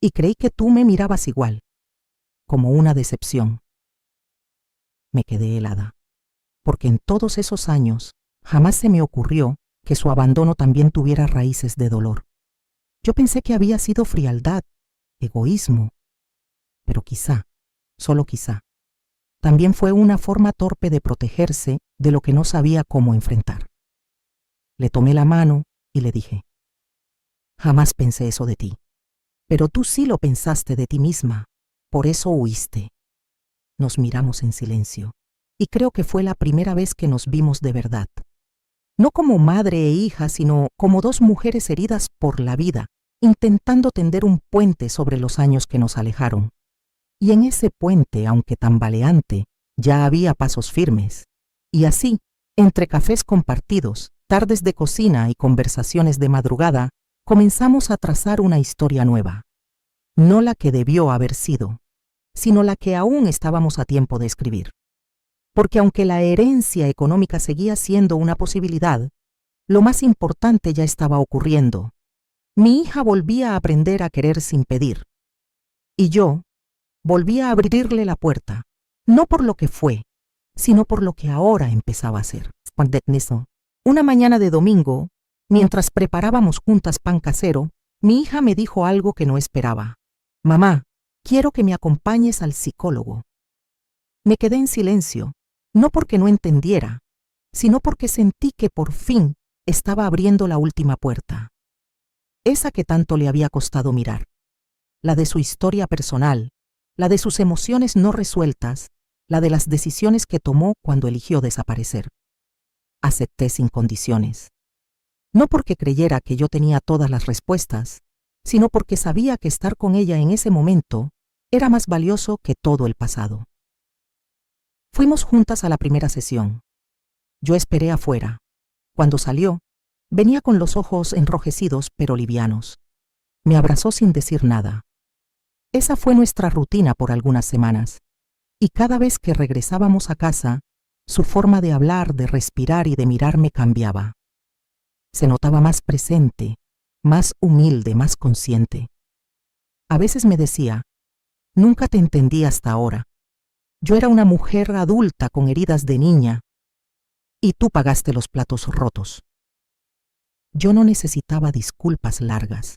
Y creí que tú me mirabas igual, como una decepción. Me quedé helada, porque en todos esos años jamás se me ocurrió que su abandono también tuviera raíces de dolor. Yo pensé que había sido frialdad, egoísmo, pero quizá, solo quizá, también fue una forma torpe de protegerse de lo que no sabía cómo enfrentar. Le tomé la mano y le dije, jamás pensé eso de ti, pero tú sí lo pensaste de ti misma, por eso huiste. Nos miramos en silencio, y creo que fue la primera vez que nos vimos de verdad. No como madre e hija, sino como dos mujeres heridas por la vida, intentando tender un puente sobre los años que nos alejaron. Y en ese puente, aunque tambaleante, ya había pasos firmes. Y así, entre cafés compartidos, tardes de cocina y conversaciones de madrugada, comenzamos a trazar una historia nueva. No la que debió haber sido, sino la que aún estábamos a tiempo de escribir. Porque aunque la herencia económica seguía siendo una posibilidad, lo más importante ya estaba ocurriendo. Mi hija volvía a aprender a querer sin pedir. Y yo volvía a abrirle la puerta, no por lo que fue, sino por lo que ahora empezaba a ser. Una mañana de domingo, mientras preparábamos juntas pan casero, mi hija me dijo algo que no esperaba. Mamá, quiero que me acompañes al psicólogo. Me quedé en silencio, no porque no entendiera, sino porque sentí que por fin estaba abriendo la última puerta. Esa que tanto le había costado mirar. La de su historia personal, la de sus emociones no resueltas, la de las decisiones que tomó cuando eligió desaparecer. Acepté sin condiciones. No porque creyera que yo tenía todas las respuestas, sino porque sabía que estar con ella en ese momento era más valioso que todo el pasado. Fuimos juntas a la primera sesión. Yo esperé afuera. Cuando salió, venía con los ojos enrojecidos pero livianos. Me abrazó sin decir nada. Esa fue nuestra rutina por algunas semanas. Y cada vez que regresábamos a casa, su forma de hablar, de respirar y de mirarme cambiaba. Se notaba más presente, más humilde, más consciente. A veces me decía, nunca te entendí hasta ahora. Yo era una mujer adulta con heridas de niña, y tú pagaste los platos rotos. Yo no necesitaba disculpas largas.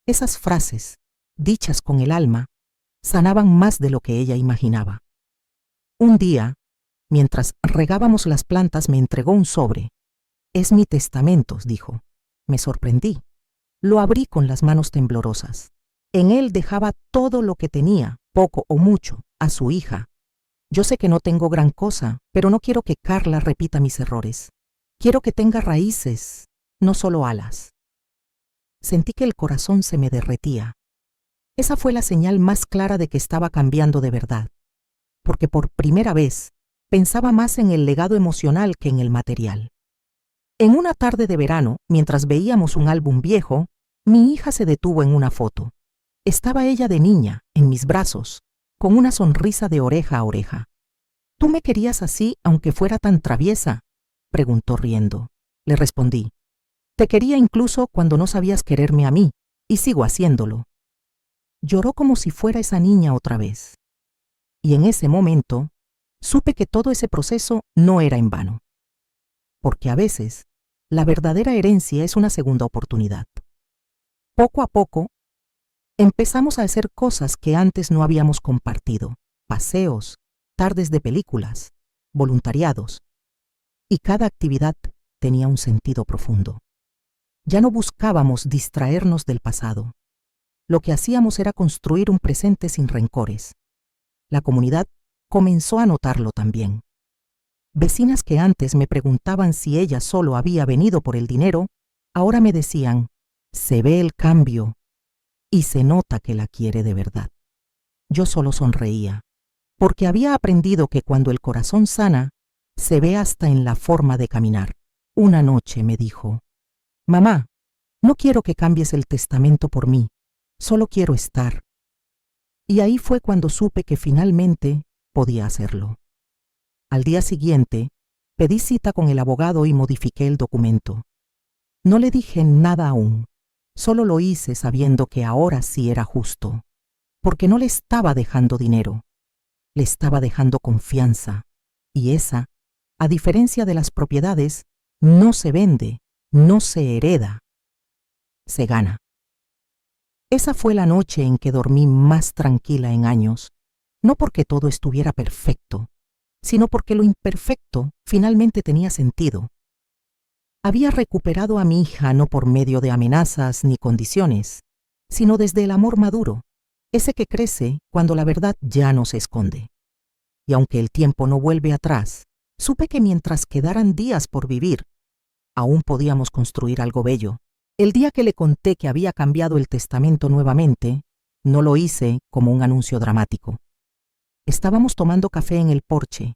Esas frases, dichas con el alma, sanaban más de lo que ella imaginaba. Un día, mientras regábamos las plantas, me entregó un sobre. Es mi testamento, dijo. Me sorprendí. Lo abrí con las manos temblorosas. En él dejaba todo lo que tenía, poco o mucho, a su hija. Yo sé que no tengo gran cosa, pero no quiero que Carla repita mis errores. Quiero que tenga raíces, no solo alas. Sentí que el corazón se me derretía. Esa fue la señal más clara de que estaba cambiando de verdad, porque por primera vez pensaba más en el legado emocional que en el material. En una tarde de verano, mientras veíamos un álbum viejo, mi hija se detuvo en una foto. Estaba ella de niña, en mis brazos, con una sonrisa de oreja a oreja. ¿Tú me querías así aunque fuera tan traviesa?, preguntó riendo. Le respondí, te quería incluso cuando no sabías quererme a mí, y sigo haciéndolo. Lloró como si fuera esa niña otra vez. Y en ese momento, supe que todo ese proceso no era en vano. Porque a veces, la verdadera herencia es una segunda oportunidad. Poco a poco, Empezamos a hacer cosas que antes no habíamos compartido: paseos, tardes de películas, voluntariados. Y cada actividad tenía un sentido profundo. Ya no buscábamos distraernos del pasado. Lo que hacíamos era construir un presente sin rencores. La comunidad comenzó a notarlo también. Vecinas que antes me preguntaban si ella solo había venido por el dinero, ahora me decían: se ve el cambio y se nota que la quiere de verdad. Yo solo sonreía, porque había aprendido que cuando el corazón sana, se ve hasta en la forma de caminar. Una noche me dijo: mamá, no quiero que cambies el testamento por mí, solo quiero estar. Y ahí fue cuando supe que finalmente podía hacerlo. Al día siguiente, pedí cita con el abogado y modifiqué el documento. No le dije nada aún, solo lo hice sabiendo que ahora sí era justo, porque no le estaba dejando dinero, le estaba dejando confianza, y esa, a diferencia de las propiedades, no se vende, no se hereda, se gana. Esa fue la noche en que dormí más tranquila en años, no porque todo estuviera perfecto, sino porque lo imperfecto finalmente tenía sentido. Había recuperado a mi hija no por medio de amenazas ni condiciones, sino desde el amor maduro, ese que crece cuando la verdad ya no se esconde. Y aunque el tiempo no vuelve atrás, supe que mientras quedaran días por vivir, aún podíamos construir algo bello. El día que le conté que había cambiado el testamento nuevamente, no lo hice como un anuncio dramático. Estábamos tomando café en el porche,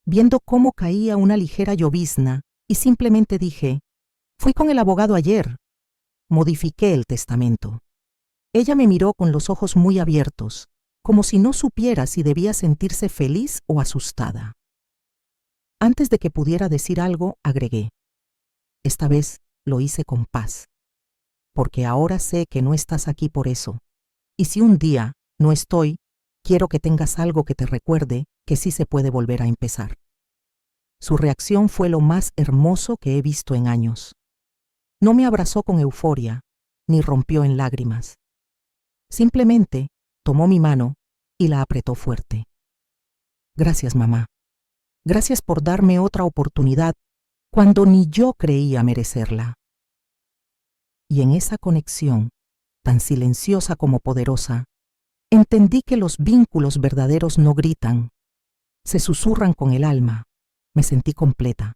viendo cómo caía una ligera llovizna, y simplemente dije: fui con el abogado ayer. Modifiqué el testamento. Ella me miró con los ojos muy abiertos, como si no supiera si debía sentirse feliz o asustada. Antes de que pudiera decir algo, agregué: esta vez lo hice con paz, porque ahora sé que no estás aquí por eso, y si un día no estoy, quiero que tengas algo que te recuerde que sí se puede volver a empezar. Su reacción fue lo más hermoso que he visto en años. No me abrazó con euforia, ni rompió en lágrimas. Simplemente tomó mi mano y la apretó fuerte. Gracias, mamá. Gracias por darme otra oportunidad cuando ni yo creía merecerla. Y en esa conexión, tan silenciosa como poderosa, entendí que los vínculos verdaderos no gritan, se susurran con el alma. Me sentí completa,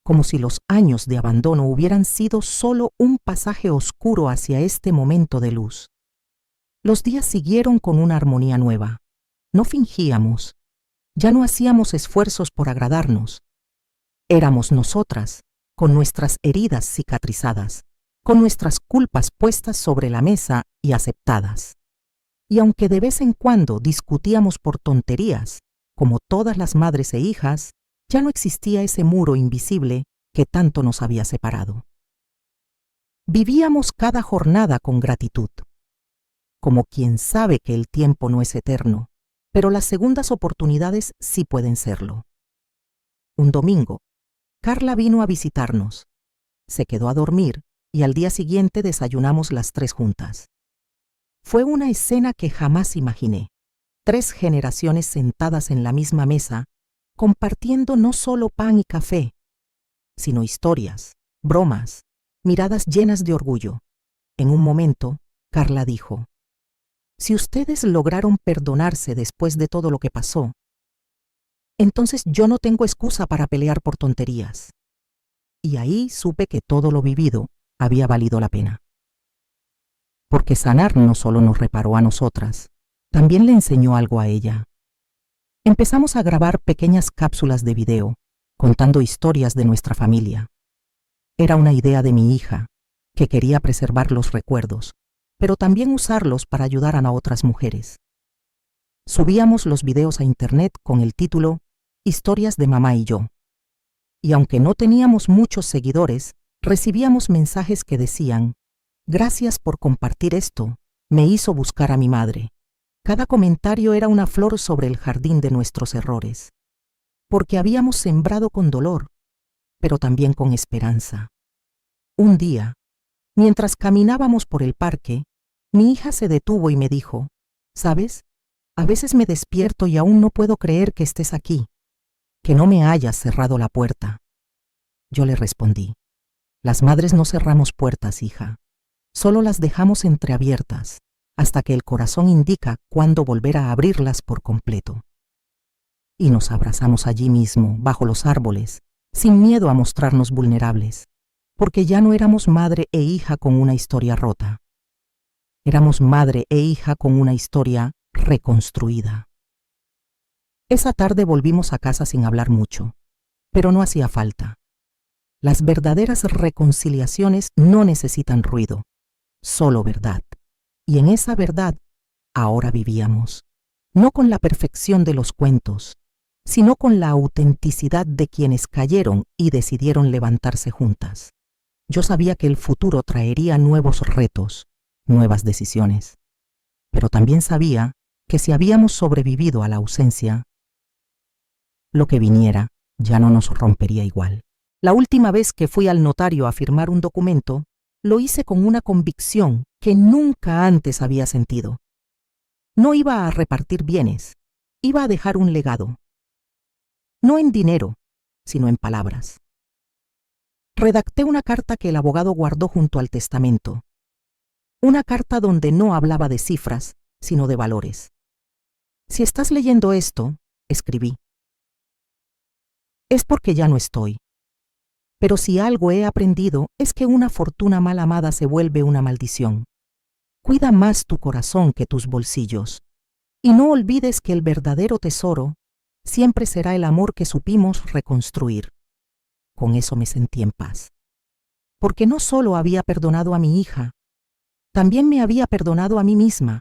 como si los años de abandono hubieran sido solo un pasaje oscuro hacia este momento de luz. Los días siguieron con una armonía nueva. No fingíamos, ya no hacíamos esfuerzos por agradarnos. Éramos nosotras, con nuestras heridas cicatrizadas, con nuestras culpas puestas sobre la mesa y aceptadas. Y aunque de vez en cuando discutíamos por tonterías, como todas las madres e hijas, ya no existía ese muro invisible que tanto nos había separado. Vivíamos cada jornada con gratitud, como quien sabe que el tiempo no es eterno, pero las segundas oportunidades sí pueden serlo. Un domingo, Carla vino a visitarnos, se quedó a dormir y al día siguiente desayunamos las tres juntas. Fue una escena que jamás imaginé. 3 generaciones sentadas en la misma mesa, compartiendo no solo pan y café, sino historias, bromas, miradas llenas de orgullo. En un momento, Carla dijo: si ustedes lograron perdonarse después de todo lo que pasó, entonces yo no tengo excusa para pelear por tonterías. Y ahí supe que todo lo vivido había valido la pena. Porque sanar no solo nos reparó a nosotras, también le enseñó algo a ella. Empezamos a grabar pequeñas cápsulas de video, contando historias de nuestra familia. Era una idea de mi hija, que quería preservar los recuerdos, pero también usarlos para ayudar a otras mujeres. Subíamos los videos a internet con el título Historias de mamá y yo. Y aunque no teníamos muchos seguidores, recibíamos mensajes que decían: gracias por compartir esto, me hizo buscar a mi madre. Cada comentario era una flor sobre el jardín de nuestros errores, porque habíamos sembrado con dolor, pero también con esperanza. Un día, mientras caminábamos por el parque, Mi hija se detuvo y me dijo, ¿sabes? A veces me despierto y aún no puedo creer que estés aquí, que no me hayas cerrado la puerta. Yo le respondí, las madres no cerramos puertas, hija, solo las dejamos entreabiertas, hasta que el corazón indica cuándo volver a abrirlas por completo. Y nos abrazamos allí mismo, bajo los árboles, sin miedo a mostrarnos vulnerables, porque ya no éramos madre e hija con una historia rota. Éramos madre e hija con una historia reconstruida. Esa tarde volvimos a casa sin hablar mucho, pero no hacía falta. Las verdaderas reconciliaciones no necesitan ruido, solo verdad. Y en esa verdad ahora vivíamos, no con la perfección de los cuentos, sino con la autenticidad de quienes cayeron y decidieron levantarse juntas. Yo sabía que el futuro traería nuevos retos, nuevas decisiones, pero también sabía que si habíamos sobrevivido a la ausencia, lo que viniera ya no nos rompería igual. La última vez que fui al notario a firmar un documento, lo hice con una convicción que nunca antes había sentido. No iba a repartir bienes, iba a dejar un legado. No en dinero, sino en palabras. Redacté una carta que el abogado guardó junto al testamento. Una carta donde no hablaba de cifras, sino de valores. Si estás leyendo esto, escribí, es porque ya no estoy. Pero si algo he aprendido es que una fortuna mal amada se vuelve una maldición. Cuida más tu corazón que tus bolsillos. Y no olvides que el verdadero tesoro siempre será el amor que supimos reconstruir. Con eso me sentí en paz. Porque no solo había perdonado a mi hija, también me había perdonado a mí misma,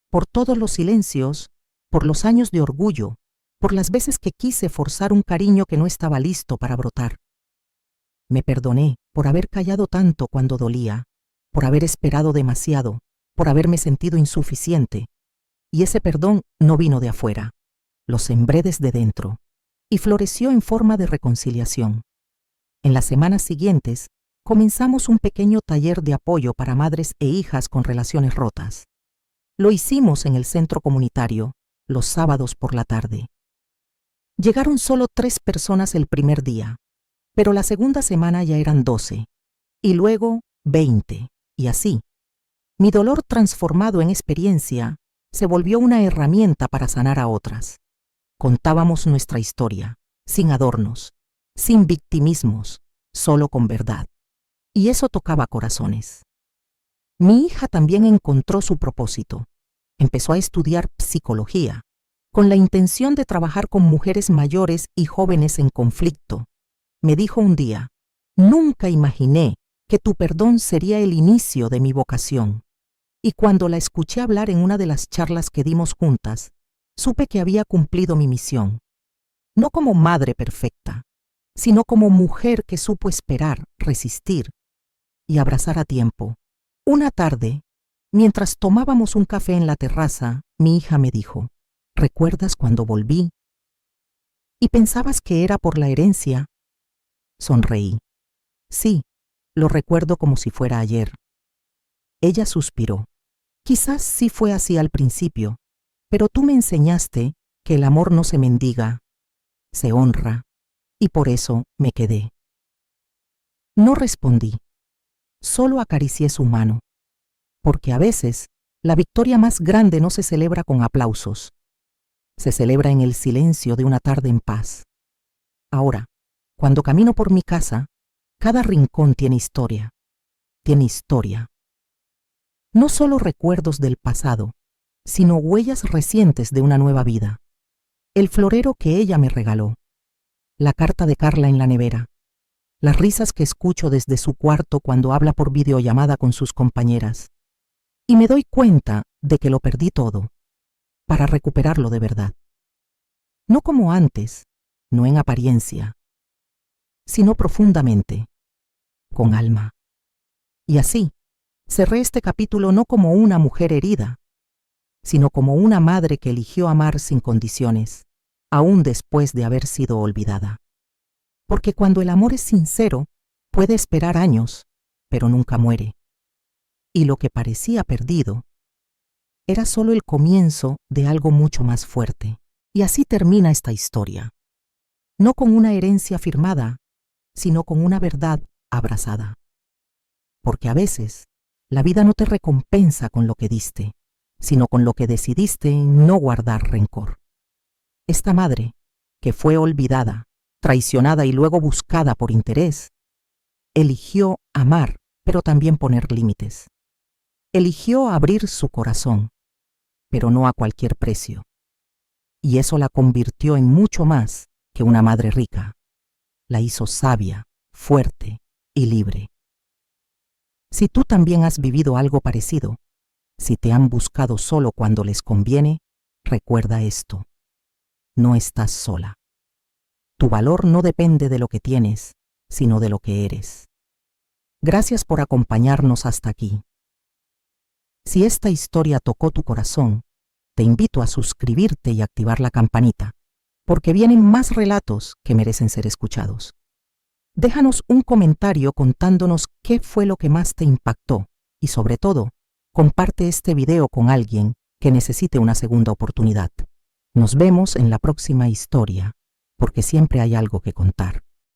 por todos los silencios, por los años de orgullo, por las veces que quise forzar un cariño que no estaba listo para brotar. Me perdoné por haber callado tanto cuando dolía, por haber esperado demasiado, por haberme sentido insuficiente. Y ese perdón no vino de afuera, lo sembré desde dentro, y floreció en forma de reconciliación. En las semanas siguientes, comenzamos un pequeño taller de apoyo para madres e hijas con relaciones rotas. Lo hicimos en el centro comunitario, los sábados por la tarde. Llegaron solo 3 personas el primer día, pero la segunda semana ya eran 12, y luego 20, y así. Mi dolor transformado en experiencia se volvió una herramienta para sanar a otras. Contábamos nuestra historia, sin adornos, sin victimismos, solo con verdad. Y eso tocaba corazones. Mi hija también encontró su propósito. Empezó a estudiar psicología, con la intención de trabajar con mujeres mayores y jóvenes en conflicto. Me dijo un día, nunca imaginé que tu perdón sería el inicio de mi vocación. Y cuando la escuché hablar en una de las charlas que dimos juntas, supe que había cumplido mi misión. No como madre perfecta, sino como mujer que supo esperar, resistir y abrazar a tiempo. Una tarde, mientras tomábamos un café en la terraza, mi hija me dijo, ¿recuerdas cuando volví? ¿Y pensabas que era por la herencia? Sonreí. Sí, lo recuerdo como si fuera ayer. Ella suspiró. Quizás sí fue así al principio, pero tú me enseñaste que el amor no se mendiga, se honra, y por eso me quedé. No respondí, solo acaricié su mano, porque a veces la victoria más grande no se celebra con aplausos, se celebra en el silencio de una tarde en paz. Ahora, cuando camino por mi casa, cada rincón tiene historia. No solo recuerdos del pasado, sino huellas recientes de una nueva vida. El florero que ella me regaló, la carta de Carla en la nevera, las risas que escucho desde su cuarto cuando habla por videollamada con sus compañeras. Y me doy cuenta de que lo perdí todo, para recuperarlo de verdad. No como antes, no en apariencia, sino profundamente, con alma. Y así, cerré este capítulo no como una mujer herida, sino como una madre que eligió amar sin condiciones, aún después de haber sido olvidada. Porque cuando el amor es sincero, puede esperar años, pero nunca muere. Y lo que parecía perdido, era solo el comienzo de algo mucho más fuerte. Y así termina esta historia. No con una herencia firmada, sino con una verdad abrazada. Porque a veces, la vida no te recompensa con lo que diste, sino con lo que decidiste no guardar rencor. Esta madre, que fue olvidada, traicionada y luego buscada por interés, eligió amar, pero también poner límites. Eligió abrir su corazón, pero no a cualquier precio. Y eso la convirtió en mucho más que una madre rica. La hizo sabia, fuerte y libre. Si tú también has vivido algo parecido, si te han buscado solo cuando les conviene, recuerda esto. No estás sola. Tu valor no depende de lo que tienes, sino de lo que eres. Gracias por acompañarnos hasta aquí. Si esta historia tocó tu corazón, te invito a suscribirte y activar la campanita, porque vienen más relatos que merecen ser escuchados. Déjanos un comentario contándonos qué fue lo que más te impactó y, sobre todo, comparte este video con alguien que necesite una segunda oportunidad. Nos vemos en la próxima historia, porque siempre hay algo que contar.